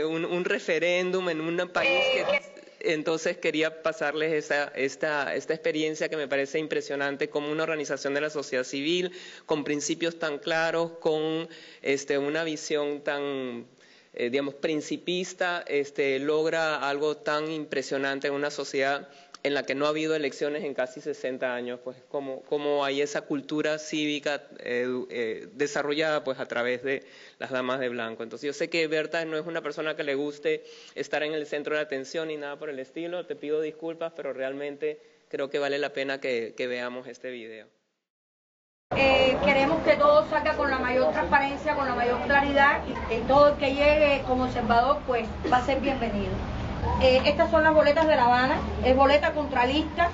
un referéndum en un país que entonces quería pasarles esta experiencia que me parece impresionante, como una organización de la sociedad civil con principios tan claros, con una visión tan digamos, principista, logra algo tan impresionante en una sociedad en la que no ha habido elecciones en casi 60 años, pues como hay esa cultura cívica desarrollada pues a través de las damas de blanco. Entonces yo sé que Berta no es una persona que le guste estar en el centro de la atención ni nada por el estilo, te pido disculpas, pero realmente creo que vale la pena que veamos este video. Queremos que todo salga con la mayor transparencia, con la mayor claridad y todo el que llegue como observador pues va a ser bienvenido. Estas son las boletas de La Habana, es boleta contra lista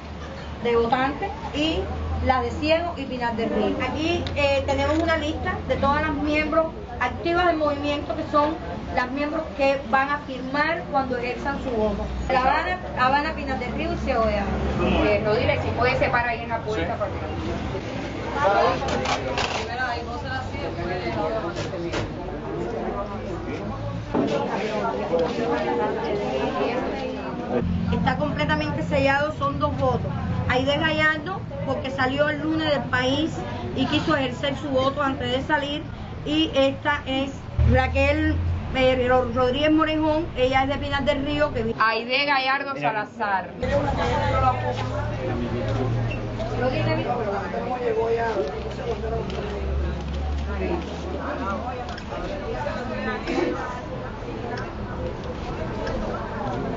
de votantes y la de Ciego y Pinar del Río. Aquí tenemos una lista de todas las miembros activas del movimiento que son las miembros que van a firmar cuando ejerzan su voto. La Habana, Pinas del Río y Segovia. Rodríguez, si puede separar ahí en la puerta. Está completamente sellado, son 2 votos. Aide Gallardo, porque salió el lunes del país y quiso ejercer su voto antes de salir. Y esta es Raquel Rodríguez Morejón, ella es de Pinas del Río. Aide Gallardo Salazar.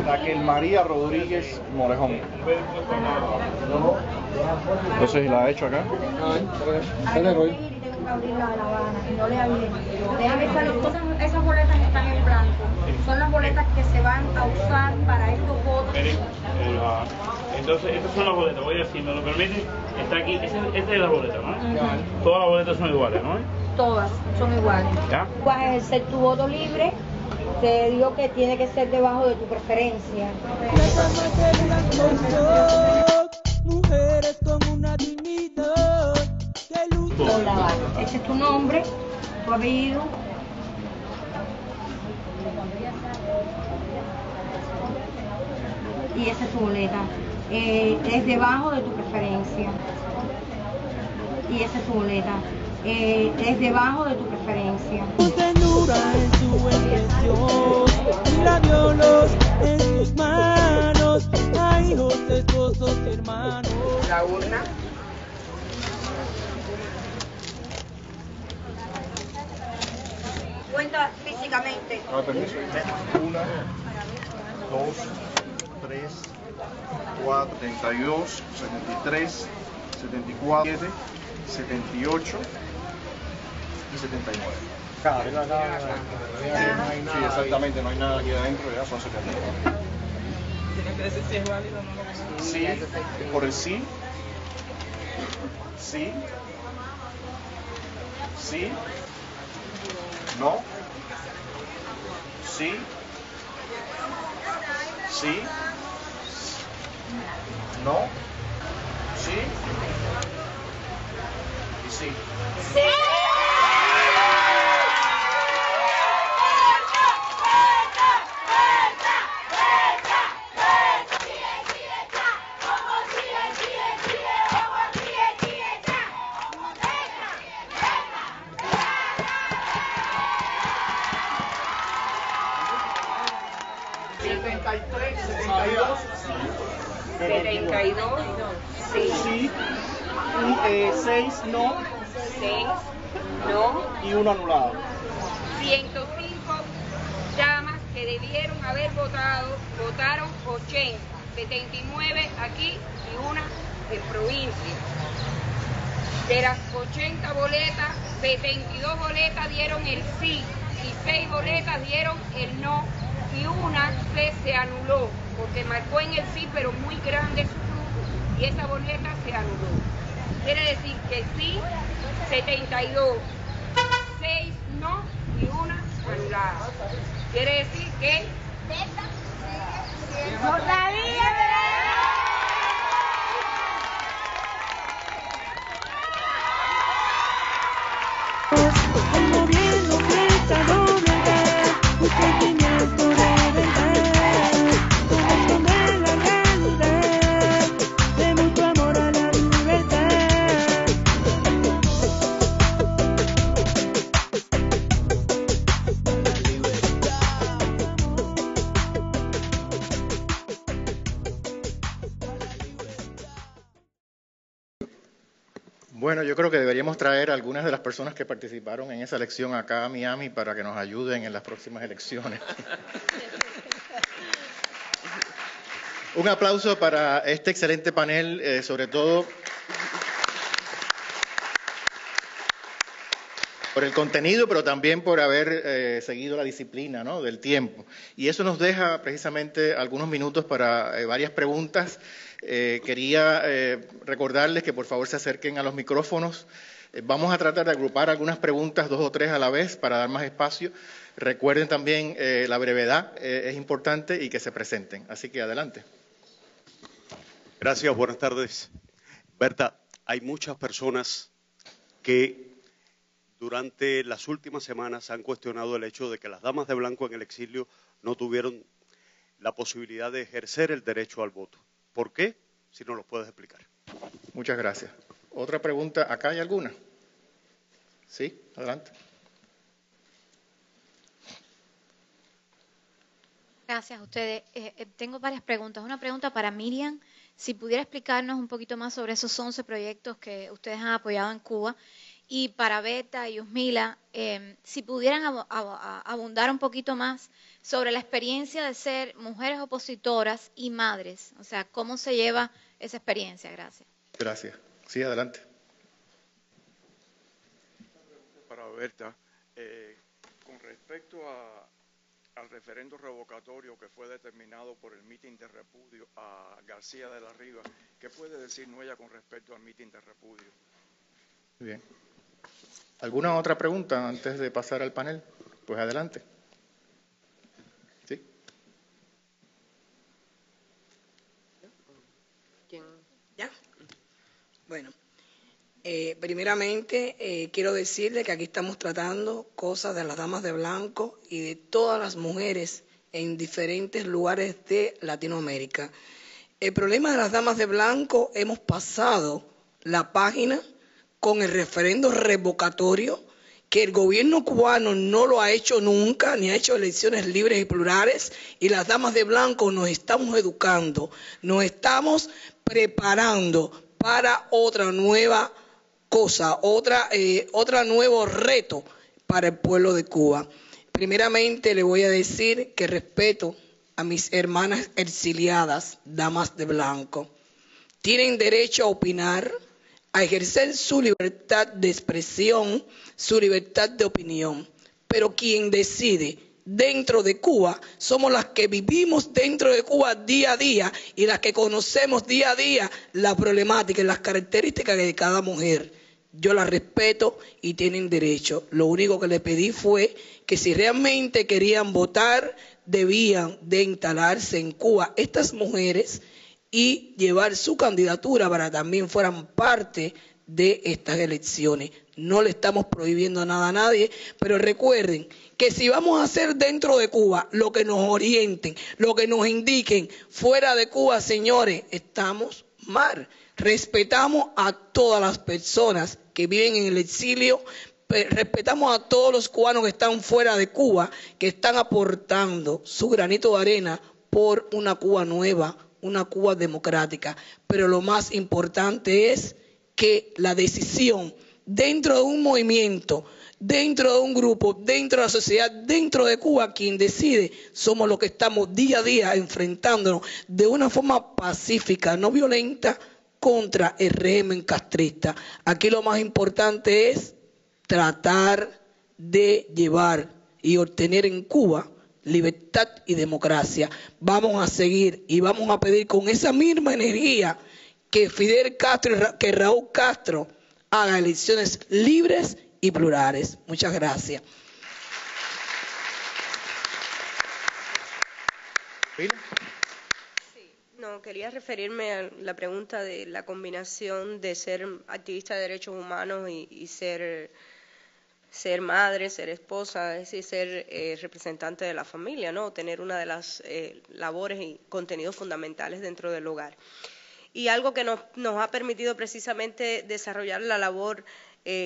Raquel María Rodríguez Morejón. Entonces, ¿la ha hecho acá? Déjame salir. Esas boletas están en blanco. Son las boletas que se van a usar para estos votos. Entonces, estas son las boletas. Voy a, si me lo permite, está aquí. Esta es la boleta, ¿no? Todas las boletas son iguales, ¿no? Todas son iguales. ¿Ya? Vas a ejercer tu voto libre. Te digo que tiene que ser debajo de tu preferencia. Mujeres con una dignidad que Hola, ese es tu nombre, tu apellido. Y esa es tu boleta. Es debajo de tu preferencia. Y esa es tu boleta. Es debajo de tu preferencia. ternura en su expresión, graviolos en sus manos, a hijos, esposos, hermanos. La urna. Cuenta físicamente. Permiso. 1, 2, 3, 4, 72, 73, 74, 78 y 79. Sí, exactamente, no hay nada aquí adentro, ya son 79. ¿Tiene que decir si es válido o no? Sí, por el sí. Sí. Sí. No. Sí. Sí. No. Sí. Y sí. ¡Sí! Sí. 6 no. 6 no. Y 1 anulado. 105 damas que debieron haber votado, votaron 80, 79 aquí y una en provincia. De las 80 boletas, 72 boletas dieron el sí y 6 boletas dieron el no y una se anuló porque marcó en el sí pero muy grande su grupo y esa boleta se anuló. Quiere decir que sí, 72, 6 no y una anulada. Quiere decir que El gobierno piensa doblegar un sentimiento de verdad, para esconder la realidad de mucho amor a la libertad. Bueno, yo creo que deberíamos traer a algunas de las personas que participaron en esa elección acá a Miami para que nos ayuden en las próximas elecciones. Un aplauso para este excelente panel, sobre todo por el contenido, pero también por haber seguido la disciplina, ¿no?, del tiempo. Y eso nos deja precisamente algunos minutos para varias preguntas. Quería recordarles que por favor se acerquen a los micrófonos. Vamos a tratar de agrupar algunas preguntas, 2 o 3 a la vez, para dar más espacio. Recuerden también la brevedad, es importante, y que se presenten. Así que adelante. Gracias, buenas tardes. Berta, hay muchas personas que durante las últimas semanas han cuestionado el hecho de que las damas de blanco en el exilio no tuvieron la posibilidad de ejercer el derecho al voto. ¿Por qué? Si nos lo puedes explicar. Muchas gracias. ¿Otra pregunta? ¿Acá hay alguna? Sí, adelante. Gracias a ustedes. Tengo varias preguntas. Una pregunta para Miriam. Si pudiera explicarnos un poquito más sobre esos 11 proyectos que ustedes han apoyado en Cuba. Y para Beta y Yusmila, si pudieran abundar un poquito más sobre la experiencia de ser mujeres opositoras y madres. O sea, ¿cómo se lleva esa experiencia? Gracias. Gracias. Sí, adelante. Para Berta, con respecto al referendo revocatorio que fue determinado por el mitin de repudio a García de la Riva, ¿qué puede decirnos ella con respecto al mitin de repudio? Bien. ¿Alguna otra pregunta antes de pasar al panel? Pues adelante. ¿Sí? ¿Ya? Bueno, primeramente quiero decirle que aquí estamos tratando cosas de las damas de blanco y de todas las mujeres en diferentes lugares de Latinoamérica. El problema de las damas de blanco, hemos pasado la página con el referendo revocatorio, que el gobierno cubano no lo ha hecho nunca, ni ha hecho elecciones libres y plurales, y las damas de blanco nos estamos educando, nos estamos preparando para otra nueva cosa, otra nuevo reto para el pueblo de Cuba. Primeramente le voy a decir que respeto a mis hermanas exiliadas, damas de blanco. Tienen derecho a opinar, a ejercer su libertad de expresión, su libertad de opinión. Pero quien decide dentro de Cuba somos las que vivimos dentro de Cuba día a día y las que conocemos día a día la problemática y las características de cada mujer. Yo las respeto y tienen derecho. Lo único que le pedí fue que si realmente querían votar, debían de instalarse en Cuba estas mujeres y llevar su candidatura para que también fueran parte de estas elecciones. No le estamos prohibiendo nada a nadie, pero recuerden que si vamos a hacer dentro de Cuba lo que nos orienten, lo que nos indiquen, fuera de Cuba, señores, estamos mal. Respetamos a todas las personas que viven en el exilio, respetamos a todos los cubanos que están fuera de Cuba, que están aportando su granito de arena por una Cuba nueva, una Cuba democrática. Pero lo más importante es que la decisión dentro de un movimiento, dentro de un grupo, dentro de la sociedad, dentro de Cuba, quien decide somos los que estamos día a día enfrentándonos de una forma pacífica, no violenta, contra el régimen castrista. Aquí lo más importante es tratar de llevar y obtener en Cuba libertad y democracia. Vamos a seguir y vamos a pedir con esa misma energía que Fidel Castro, que Raúl Castro haga elecciones libres y plurales. Muchas gracias. No, quería referirme a la pregunta de la combinación de ser activista de derechos humanos y ser madre, ser esposa, es decir, ser representante de la familia, ¿no? Tener una de las labores y contenidos fundamentales dentro del hogar. Y algo que nos ha permitido precisamente desarrollar la labor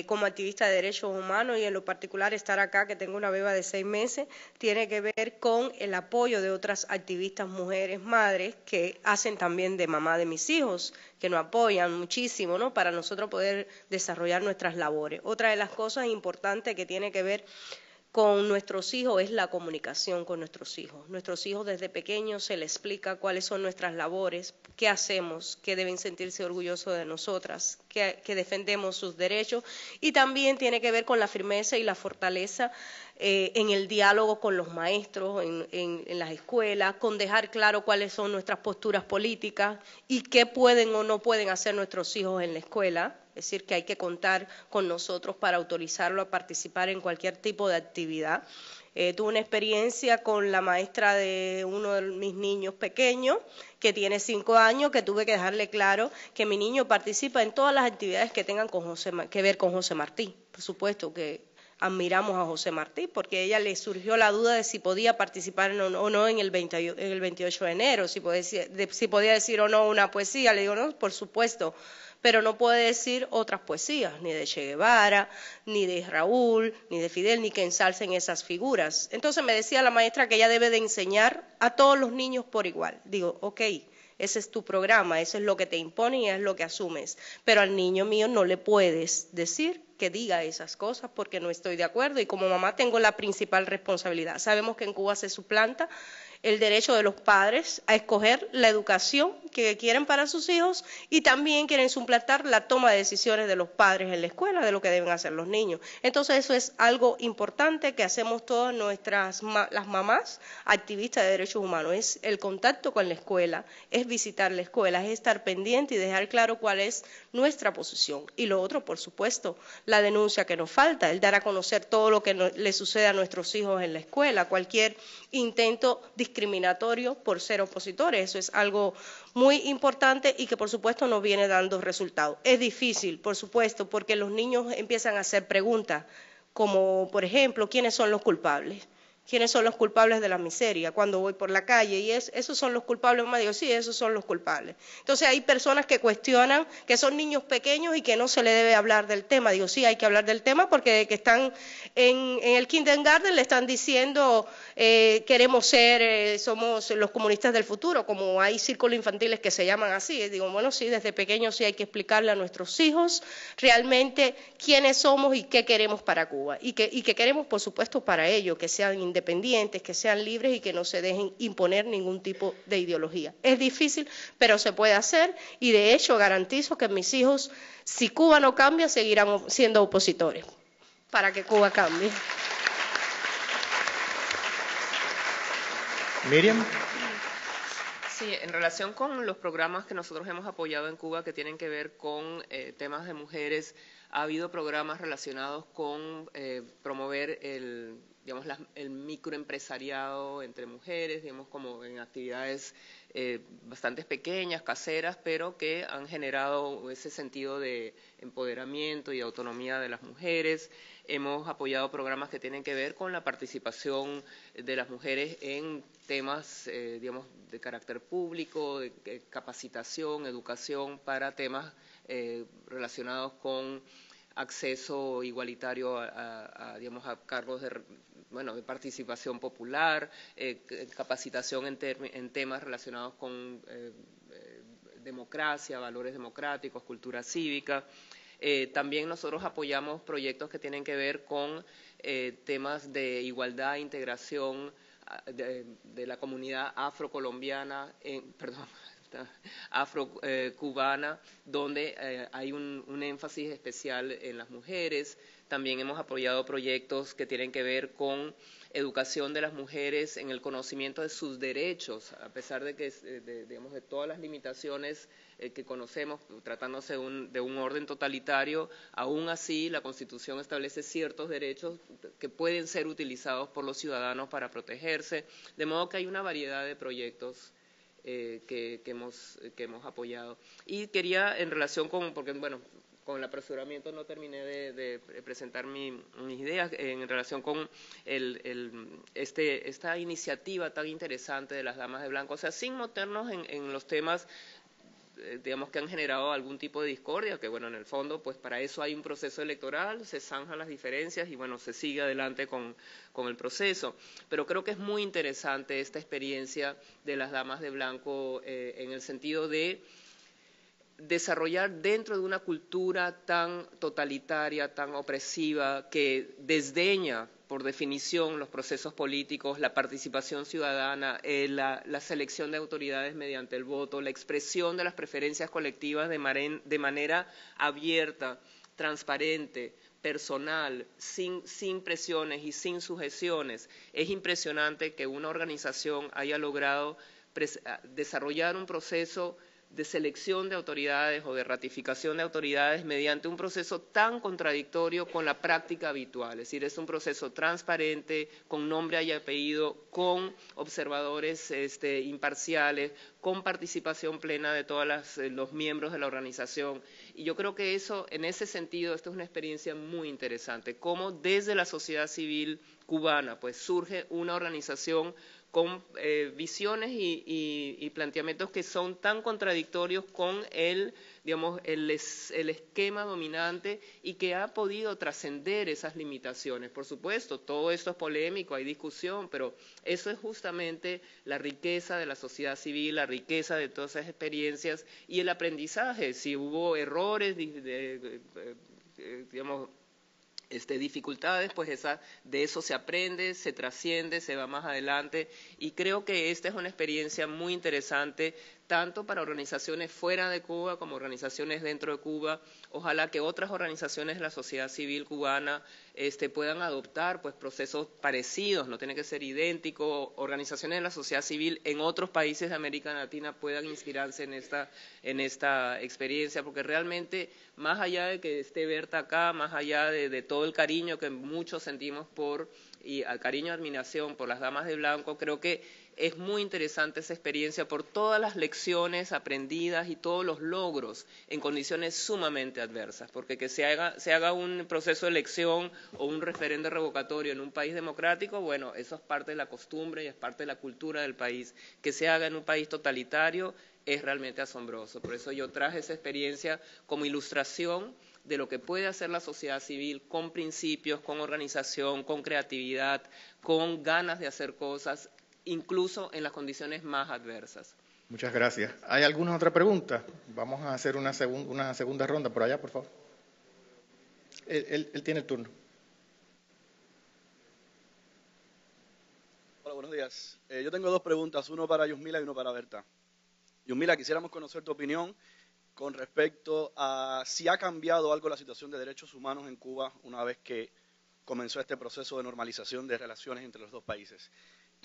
como activista de derechos humanos y en lo particular estar acá, que tengo una beba de 6 meses, tiene que ver con el apoyo de otras activistas mujeres, madres, que hacen también de mamá de mis hijos, que nos apoyan muchísimo, ¿no?, para nosotros poder desarrollar nuestras labores. Otra de las cosas importantes que tiene que ver con nuestros hijos es la comunicación con nuestros hijos. Nuestros hijos desde pequeños se les explica cuáles son nuestras labores, qué hacemos, que deben sentirse orgullosos de nosotras, que defendemos sus derechos, y también tiene que ver con la firmeza y la fortaleza en el diálogo con los maestros, en las escuelas, con dejar claro cuáles son nuestras posturas políticas y qué pueden o no pueden hacer nuestros hijos en la escuela. Es decir, que hay que contar con nosotros para autorizarlo a participar en cualquier tipo de actividad. Tuve una experiencia con la maestra de uno de mis niños pequeños, que tiene 5 años, que tuve que dejarle claro que mi niño participa en todas las actividades que tengan que ver con José Martí. Por supuesto que admiramos a José Martí, porque a ella le surgió la duda de si podía participar o no en el 28 de enero, si podía decir o no una poesía. Le digo, no, por supuesto, pero no puede decir otras poesías, ni de Che Guevara, ni de Raúl, ni de Fidel, ni que ensalcen esas figuras. Entonces me decía la maestra que ella debe de enseñar a todos los niños por igual. Digo, ok, ese es tu programa, eso es lo que te imponen y es lo que asumes, pero al niño mío no le puedes decir que diga esas cosas porque no estoy de acuerdo, y como mamá tengo la principal responsabilidad. Sabemos que en Cuba se suplanta el derecho de los padres a escoger la educación que quieren para sus hijos, y también quieren suplantar la toma de decisiones de los padres en la escuela de lo que deben hacer los niños. Entonces eso es algo importante que hacemos todas las mamás activistas de derechos humanos, es el contacto con la escuela, es visitar la escuela, es estar pendiente y dejar claro cuál es nuestra posición. Y lo otro, por supuesto, la denuncia que nos falta, el dar a conocer todo lo que le sucede a nuestros hijos en la escuela, cualquier intento discriminatorio por ser opositores. Eso es algo muy importante y que por supuesto no viene dando resultados. Es difícil, por supuesto, porque los niños empiezan a hacer preguntas como, por ejemplo, ¿quiénes son los culpables? ¿Quiénes son los culpables de la miseria? Cuando voy por la calle y esos son los culpables, me digo, sí, esos son los culpables. Entonces hay personas que cuestionan que son niños pequeños y que no se le debe hablar del tema. Digo, sí, hay que hablar del tema porque que están en el kindergarten le están diciendo queremos ser, somos los comunistas del futuro, como hay círculos infantiles que se llaman así. Digo, bueno, sí, desde pequeños sí hay que explicarle a nuestros hijos realmente quiénes somos y qué queremos para Cuba. Y que queremos, por supuesto, para ellos, que sean independientes, que sean libres y que no se dejen imponer ningún tipo de ideología. Es difícil, pero se puede hacer, y de hecho garantizo que mis hijos, si Cuba no cambia, seguirán siendo opositores para que Cuba cambie. Miriam. Sí, en relación con los programas que nosotros hemos apoyado en Cuba que tienen que ver con temas de mujeres, ha habido programas relacionados con promover el microempresariado entre mujeres, digamos, como en actividades bastante pequeñas, caseras, pero que han generado ese sentido de empoderamiento y autonomía de las mujeres. Hemos apoyado programas que tienen que ver con la participación de las mujeres en temas, digamos, de carácter público, de capacitación, educación para temas relacionados con acceso igualitario digamos, a cargos de participación popular, capacitación en temas relacionados con democracia, valores democráticos, cultura cívica. También nosotros apoyamos proyectos que tienen que ver con temas de igualdad e integración de la comunidad afrocolombiana, afrocubana, donde hay un énfasis especial en las mujeres. También hemos apoyado proyectos que tienen que ver con educación de las mujeres en el conocimiento de sus derechos, a pesar de que, digamos, de todas las limitaciones que conocemos, tratándose de un orden totalitario, aún así la Constitución establece ciertos derechos que pueden ser utilizados por los ciudadanos para protegerse, de modo que hay una variedad de proyectos que hemos apoyado. Y quería, en relación con, porque bueno, con el apresuramiento no terminé de presentar mis ideas en relación con esta iniciativa tan interesante de las Damas de Blanco, o sea, sin meternos en los temas digamos, que han generado algún tipo de discordia, que bueno, en el fondo, pues para eso hay un proceso electoral, se zanjan las diferencias y bueno, se sigue adelante con el proceso. Pero creo que es muy interesante esta experiencia de las Damas de Blanco en el sentido de desarrollar dentro de una cultura tan totalitaria, tan opresiva, que desdeña por definición, los procesos políticos, la participación ciudadana, la selección de autoridades mediante el voto, la expresión de las preferencias colectivas de manera abierta, transparente, personal, sin presiones y sin sujeciones. Es impresionante que una organización haya logrado desarrollar un proceso de selección de autoridades o de ratificación de autoridades mediante un proceso tan contradictorio con la práctica habitual. Es decir, es un proceso transparente, con nombre y apellido, con observadores imparciales, con participación plena de todos los miembros de la organización. Y yo creo que eso, en ese sentido, esta es una experiencia muy interesante, cómo desde la sociedad civil cubana pues surge una organización con visiones y planteamientos que son tan contradictorios con el esquema dominante y que ha podido trascender esas limitaciones. Por supuesto, todo esto es polémico, hay discusión, pero eso es justamente la riqueza de la sociedad civil, la riqueza de todas esas experiencias y el aprendizaje. Si hubo errores, dificultades, pues de eso se aprende, se trasciende, se va más adelante, y creo que esta es una experiencia muy interesante tanto para organizaciones fuera de Cuba como organizaciones dentro de Cuba. Ojalá que otras organizaciones de la sociedad civil cubana puedan adoptar pues procesos parecidos, no tiene que ser idéntico. Organizaciones de la sociedad civil en otros países de América Latina puedan inspirarse en esta experiencia, porque realmente, más allá de que esté Berta acá, más allá de todo el cariño que muchos sentimos y al cariño y admiración por las damas de blanco, creo que es muy interesante esa experiencia por todas las lecciones aprendidas y todos los logros en condiciones sumamente adversas, porque que se haga un proceso de elección o un referendo revocatorio en un país democrático, bueno, eso es parte de la costumbre y es parte de la cultura del país. Que se haga en un país totalitario es realmente asombroso. Por eso yo traje esa experiencia como ilustración de lo que puede hacer la sociedad civil con principios, con organización, con creatividad, con ganas de hacer cosas, incluso en las condiciones más adversas. Muchas gracias. ¿Hay alguna otra pregunta? Vamos a hacer una segunda ronda por allá, por favor. Él tiene el turno. Hola, buenos días. Yo tengo dos preguntas, uno para Yusmila y uno para Berta. Yusmila, quisiéramos conocer tu opinión con respecto a si ha cambiado algo la situación de derechos humanos en Cuba una vez que comenzó este proceso de normalización de relaciones entre los dos países.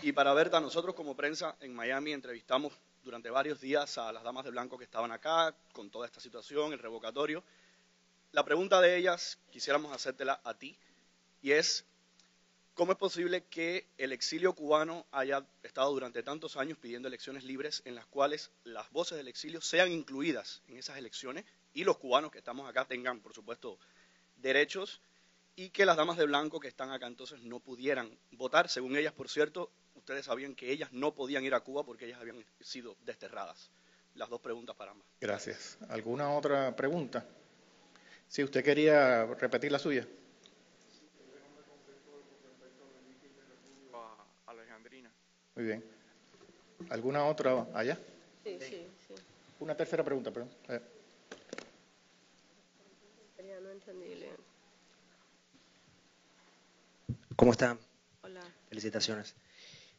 Y para Berta, nosotros como prensa en Miami entrevistamos durante varios días a las damas de blanco que estaban acá con toda esta situación, el revocatorio. La pregunta de ellas quisiéramos hacértela a ti, y es: ¿cómo es posible que el exilio cubano haya estado durante tantos años pidiendo elecciones libres en las cuales las voces del exilio sean incluidas en esas elecciones y los cubanos que estamos acá tengan, por supuesto, derechos, y que las damas de blanco que están acá entonces no pudieran votar? Según ellas, por cierto, ustedes sabían que ellas no podían ir a Cuba porque ellas habían sido desterradas. Las dos preguntas para ambas. Gracias. ¿Alguna otra pregunta? Sí, usted quería repetir la suya. Alejandrina. Muy bien. ¿Alguna otra allá? Sí. Una tercera pregunta, perdón. No entendí bien. ¿Cómo están? Hola. Felicitaciones.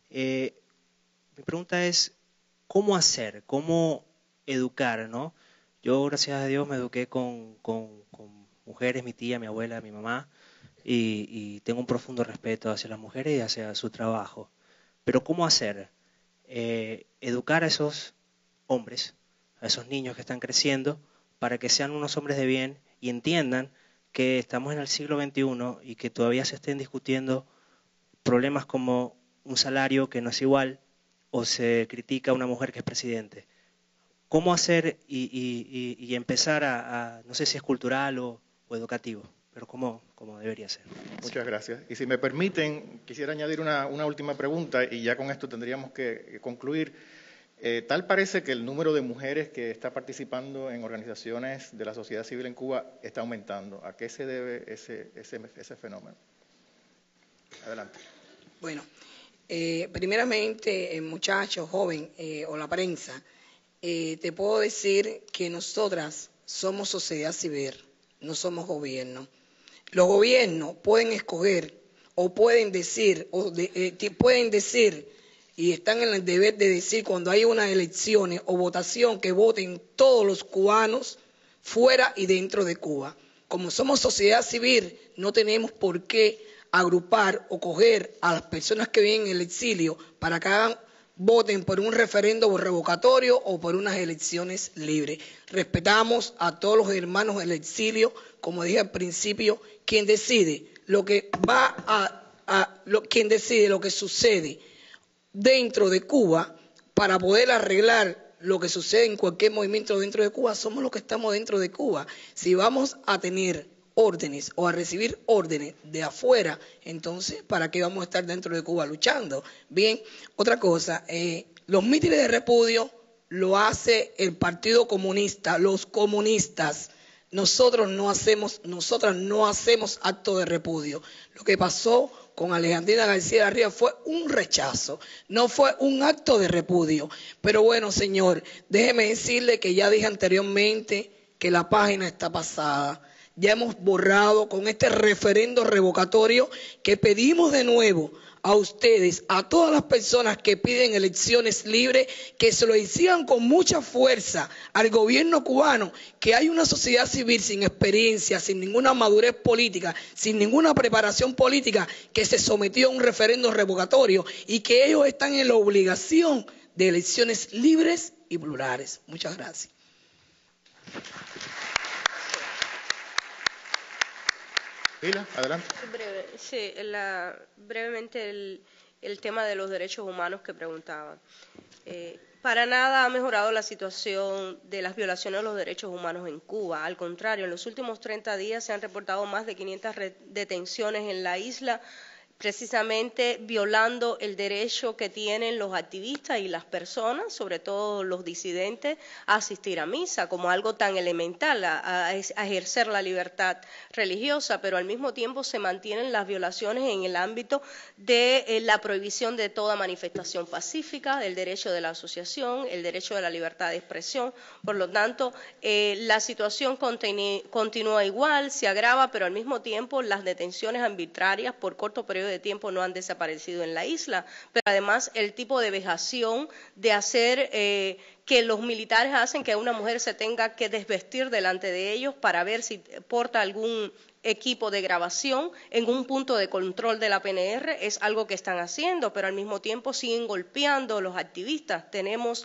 Mi pregunta es, ¿cómo hacer? ¿Cómo educar? ¿No? Yo, gracias a Dios, me eduqué con mujeres, mi tía, mi abuela, mi mamá, y tengo un profundo respeto hacia las mujeres y hacia su trabajo. Pero ¿cómo hacer? Educar a esos hombres, a esos niños que están creciendo, para que sean unos hombres de bien y entiendan que estamos en el siglo XXI y que todavía se estén discutiendo problemas como un salario que no es igual o se critica a una mujer que es presidente. ¿Cómo hacer y empezar a, no sé si es cultural o educativo, pero cómo debería ser? Muchas gracias. Y si me permiten, quisiera añadir una última pregunta y ya con esto tendríamos que concluir. Tal parece que el número de mujeres que está participando en organizaciones de la sociedad civil en Cuba está aumentando. ¿A qué se debe ese fenómeno? Adelante. Bueno, primeramente, muchachos, joven o la prensa, te puedo decir que nosotras somos sociedad civil, no somos gobierno. Los gobiernos pueden escoger o pueden decir, pueden decir, y están en el deber de decir cuando hay unas elecciones o votación, que voten todos los cubanos fuera y dentro de Cuba. Como somos sociedad civil, no tenemos por qué agrupar o coger a las personas que viven en el exilio para que voten por un referendo revocatorio o por unas elecciones libres. Respetamos a todos los hermanos del exilio, como dije al principio, quien decide lo que quien decide lo que sucede dentro de Cuba para poder arreglar lo que sucede en cualquier movimiento dentro de Cuba, somos los que estamos dentro de Cuba. Si vamos a tener órdenes o a recibir órdenes de afuera, entonces, ¿para qué vamos a estar dentro de Cuba luchando? Bien, otra cosa, los mítines de repudio lo hace el Partido Comunista, los comunistas. Nosotras no hacemos acto de repudio. Lo que pasó con Alejandrina García de la Riva fue un rechazo, no fue un acto de repudio. Pero bueno, señor, déjeme decirle que ya dije anteriormente que la página está pasada. Ya hemos borrado con este referendo revocatorio que pedimos de nuevo a ustedes, a todas las personas que piden elecciones libres, que se lo hicieran con mucha fuerza al gobierno cubano, que hay una sociedad civil sin experiencia, sin ninguna madurez política, sin ninguna preparación política, que se sometió a un referendo revocatorio y que ellos están en la obligación de elecciones libres y plurales. Muchas gracias. Adelante. Sí, brevemente el tema de los derechos humanos que preguntaban. Para nada ha mejorado la situación de las violaciones de los derechos humanos en Cuba. Al contrario, en los últimos 30 días se han reportado más de 500 detenciones en la isla, precisamente violando el derecho que tienen los activistas y las personas, sobre todo los disidentes, a asistir a misa como algo tan elemental, a ejercer la libertad religiosa, pero al mismo tiempo se mantienen las violaciones en el ámbito de la prohibición de toda manifestación pacífica, del derecho de la asociación, el derecho de la libertad de expresión. Por lo tanto, la situación continúa igual, se agrava, pero al mismo tiempo las detenciones arbitrarias por corto periodo de tiempo no han desaparecido en la isla, pero además el tipo de vejación de hacer que los militares hacen que una mujer se tenga que desvestir delante de ellos para ver si porta algún equipo de grabación en un punto de control de la PNR, es algo que están haciendo, pero al mismo tiempo siguen golpeando a los activistas. Tenemos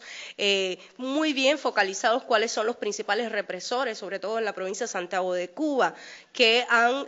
muy bien focalizados cuáles son los principales represores, sobre todo en la provincia de Santiago de Cuba, que han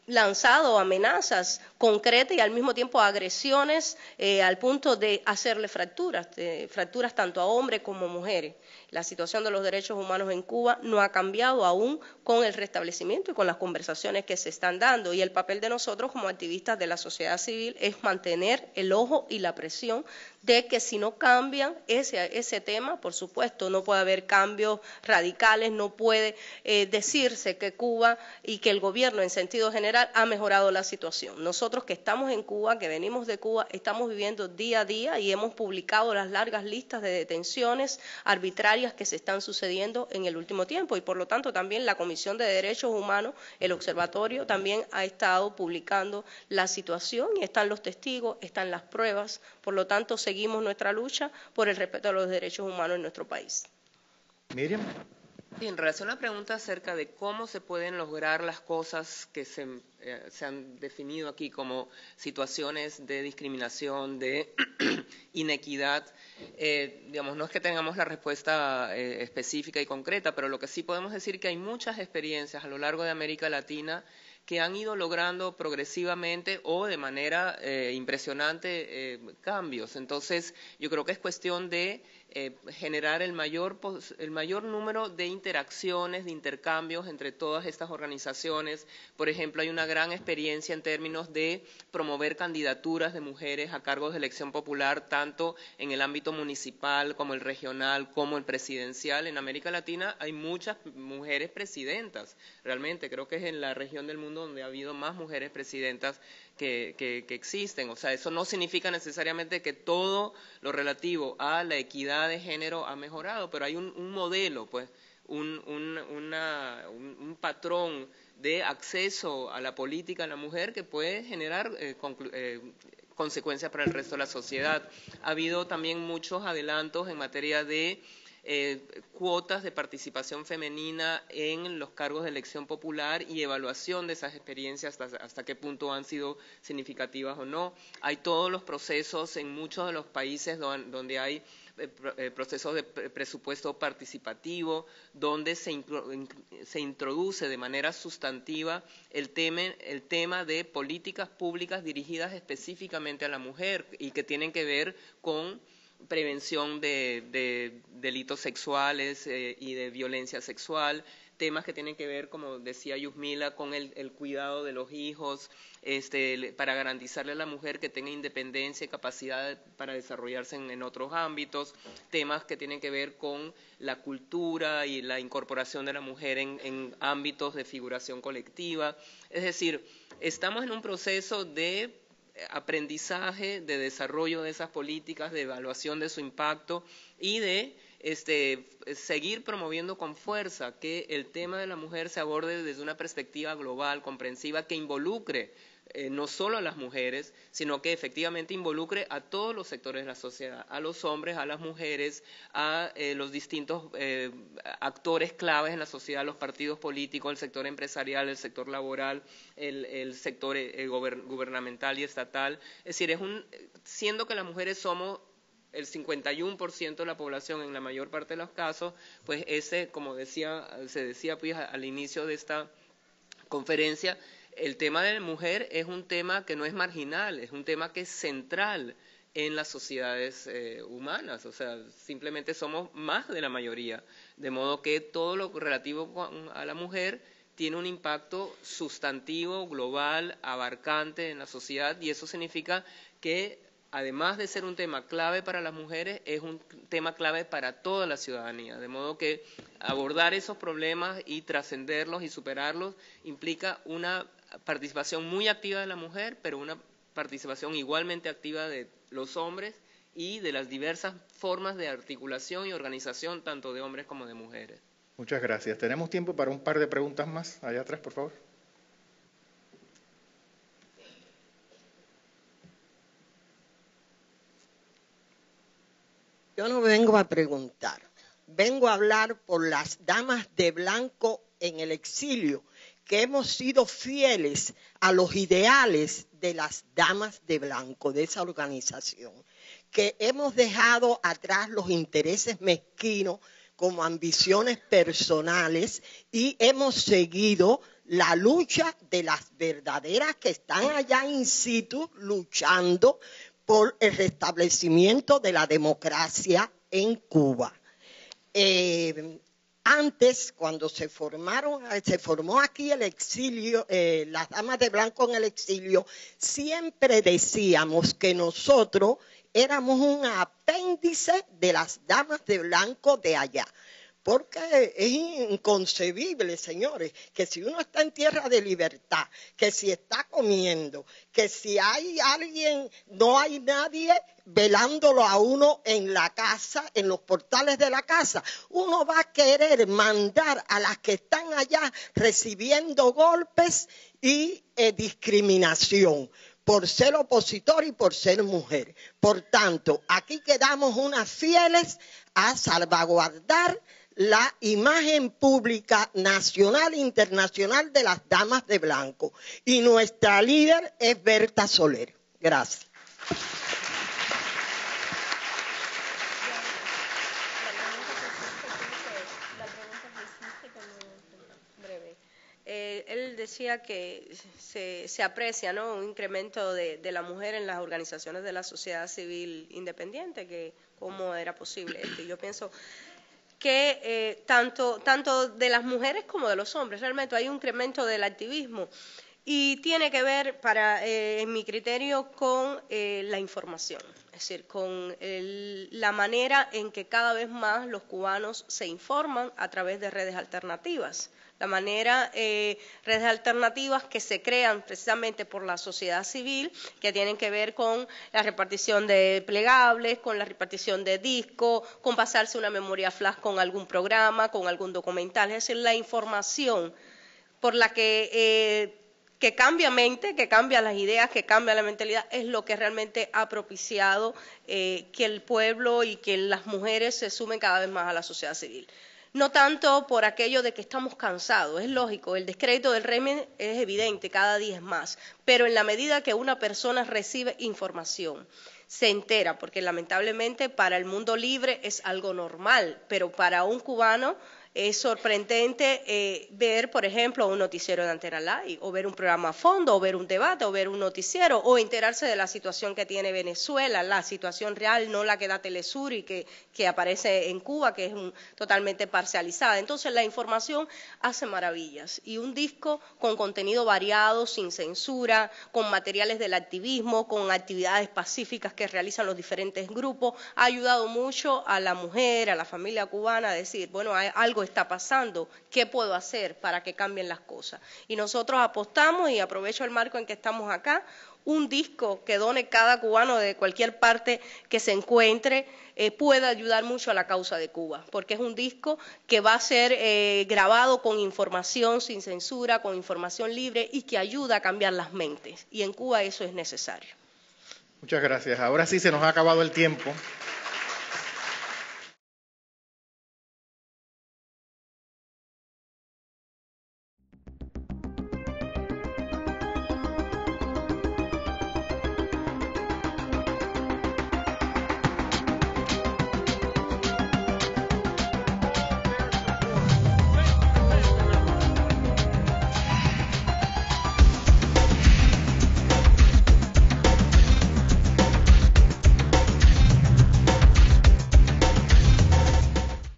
lanzado amenazas concretas y al mismo tiempo agresiones al punto de hacerle fracturas tanto a hombres como a mujeres. La situación de los derechos humanos en Cuba no ha cambiado aún con el restablecimiento y con las conversaciones que se están dando, y el papel de nosotros como activistas de la sociedad civil es mantener el ojo y la presión de que si no cambian ese tema, por supuesto, no puede haber cambios radicales, no puede decirse que Cuba y que el gobierno en sentido general ha mejorado la situación. Nosotros que estamos en Cuba, que venimos de Cuba, estamos viviendo día a día y hemos publicado las largas listas de detenciones arbitrarias que se están sucediendo en el último tiempo, y por lo tanto también la Comisión de Derechos Humanos, el observatorio, también ha estado publicando la situación y están los testigos, están las pruebas. Por lo tanto, seguimos nuestra lucha por el respeto a los derechos humanos en nuestro país. Miriam. Sí, en relación a la pregunta acerca de cómo se pueden lograr las cosas que se han definido aquí como situaciones de discriminación, de inequidad, digamos, no es que tengamos la respuesta específica y concreta, pero lo que sí podemos decir es que hay muchas experiencias a lo largo de América Latina que han ido logrando progresivamente o de manera impresionante cambios. Entonces, yo creo que es cuestión de generar el mayor número de interacciones, de intercambios entre todas estas organizaciones. Por ejemplo, hay una gran experiencia en términos de promover candidaturas de mujeres a cargos de elección popular, tanto en el ámbito municipal como el regional, como el presidencial. En América Latina hay muchas mujeres presidentas. Realmente creo que es en la región del mundo donde ha habido más mujeres presidentas que existen. O sea, eso no significa necesariamente que todo lo relativo a la equidad de género ha mejorado, pero hay un modelo, pues, un patrón de acceso a la política a la mujer que puede generar consecuencias para el resto de la sociedad. Ha habido también muchos adelantos en materia de cuotas de participación femenina en los cargos de elección popular y evaluación de esas experiencias hasta qué punto han sido significativas o no. Hay todos los procesos en muchos de los países donde hay procesos de presupuesto participativo, donde se introduce de manera sustantiva el tema de políticas públicas dirigidas específicamente a la mujer y que tienen que ver con prevención de delitos sexuales y de violencia sexual, temas que tienen que ver, como decía Yusmila, con el cuidado de los hijos, para garantizarle a la mujer que tenga independencia y capacidad para desarrollarse en otros ámbitos, temas que tienen que ver con la cultura y la incorporación de la mujer en ámbitos de figuración colectiva. Es decir, estamos en un proceso de aprendizaje, de desarrollo de esas políticas, de evaluación de su impacto y de seguir promoviendo con fuerza que el tema de la mujer se aborde desde una perspectiva global, comprensiva, que involucre no solo a las mujeres, sino que efectivamente involucre a todos los sectores de la sociedad, a los hombres, a las mujeres, a los distintos actores claves en la sociedad, los partidos políticos, el sector empresarial, el sector laboral, el sector gubernamental y estatal. Es decir, siendo que las mujeres somos el 51% de la población en la mayor parte de los casos, pues como se decía pues, al inicio de esta conferencia, el tema de la mujer es un tema que no es marginal, es un tema que es central en las sociedades humanas, o sea, simplemente somos más de la mayoría, de modo que todo lo relativo a la mujer tiene un impacto sustantivo, global, abarcante en la sociedad, y eso significa que además de ser un tema clave para las mujeres, es un tema clave para toda la ciudadanía. De modo que abordar esos problemas y trascenderlos y superarlos implica una participación muy activa de la mujer, pero una participación igualmente activa de los hombres y de las diversas formas de articulación y organización, tanto de hombres como de mujeres. Muchas gracias. Tenemos tiempo para un par de preguntas más. Allá atrás, por favor. Yo no vengo a preguntar, vengo a hablar por las damas de blanco en el exilio, que hemos sido fieles a los ideales de las damas de blanco, de esa organización, que hemos dejado atrás los intereses mezquinos como ambiciones personales y hemos seguido la lucha de las verdaderas que están allá in situ luchando por el restablecimiento de la democracia en Cuba. Antes, cuando se formó aquí el exilio, las damas de blanco en el exilio, siempre decíamos que nosotros éramos un apéndice de las damas de blanco de allá. Porque es inconcebible, señores, que si uno está en tierra de libertad, que si está comiendo, que si hay alguien, no hay nadie velándolo a uno en la casa, en los portales de la casa, uno va a querer mandar a las que están allá recibiendo golpes y discriminación por ser opositor y por ser mujer. Por tanto, aquí quedamos unas fieles a salvaguardar la imagen pública nacional e internacional de las damas de blanco. Y nuestra líder es Berta Soler. Gracias. Él decía que se aprecia, ¿no?, un incremento de la mujer en las organizaciones de la sociedad civil independiente, que cómo era posible esto. Y yo pienso que tanto de las mujeres como de los hombres, realmente hay un incremento del activismo y tiene que ver, en mi criterio, con la información, es decir, con la manera en que cada vez más los cubanos se informan a través de redes alternativas. la manera, redes alternativas que se crean precisamente por la sociedad civil, que tienen que ver con la repartición de plegables, con la repartición de discos, con pasarse una memoria flash con algún programa, con algún documental, es decir, la información por la que cambia mente, que cambia las ideas, que cambia la mentalidad, es lo que realmente ha propiciado que el pueblo y que las mujeres se sumen cada vez más a la sociedad civil. No tanto por aquello de que estamos cansados, es lógico, el descrédito del régimen es evidente, cada día es más, pero en la medida que una persona recibe información, se entera, porque lamentablemente para el mundo libre es algo normal, pero para un cubano es sorprendente ver, por ejemplo, un noticiero de Antena Live, o ver un programa a fondo, o ver un debate, o ver un noticiero, o enterarse de la situación que tiene Venezuela, la situación real, no la que da Telesur y que aparece en Cuba, que es totalmente parcializada. Entonces la información hace maravillas, y un disco con contenido variado, sin censura, con materiales del activismo, con actividades pacíficas que realizan los diferentes grupos, ha ayudado mucho a la mujer, a la familia cubana a decir, bueno, algo está pasando, ¿qué puedo hacer para que cambien las cosas? Y nosotros apostamos, y aprovecho el marco en que estamos acá, un disco que done cada cubano de cualquier parte que se encuentre puede ayudar mucho a la causa de Cuba, porque es un disco que va a ser grabado con información sin censura, con información libre, y que ayuda a cambiar las mentes, y en Cuba eso es necesario. Muchas gracias. Ahora sí se nos ha acabado el tiempo.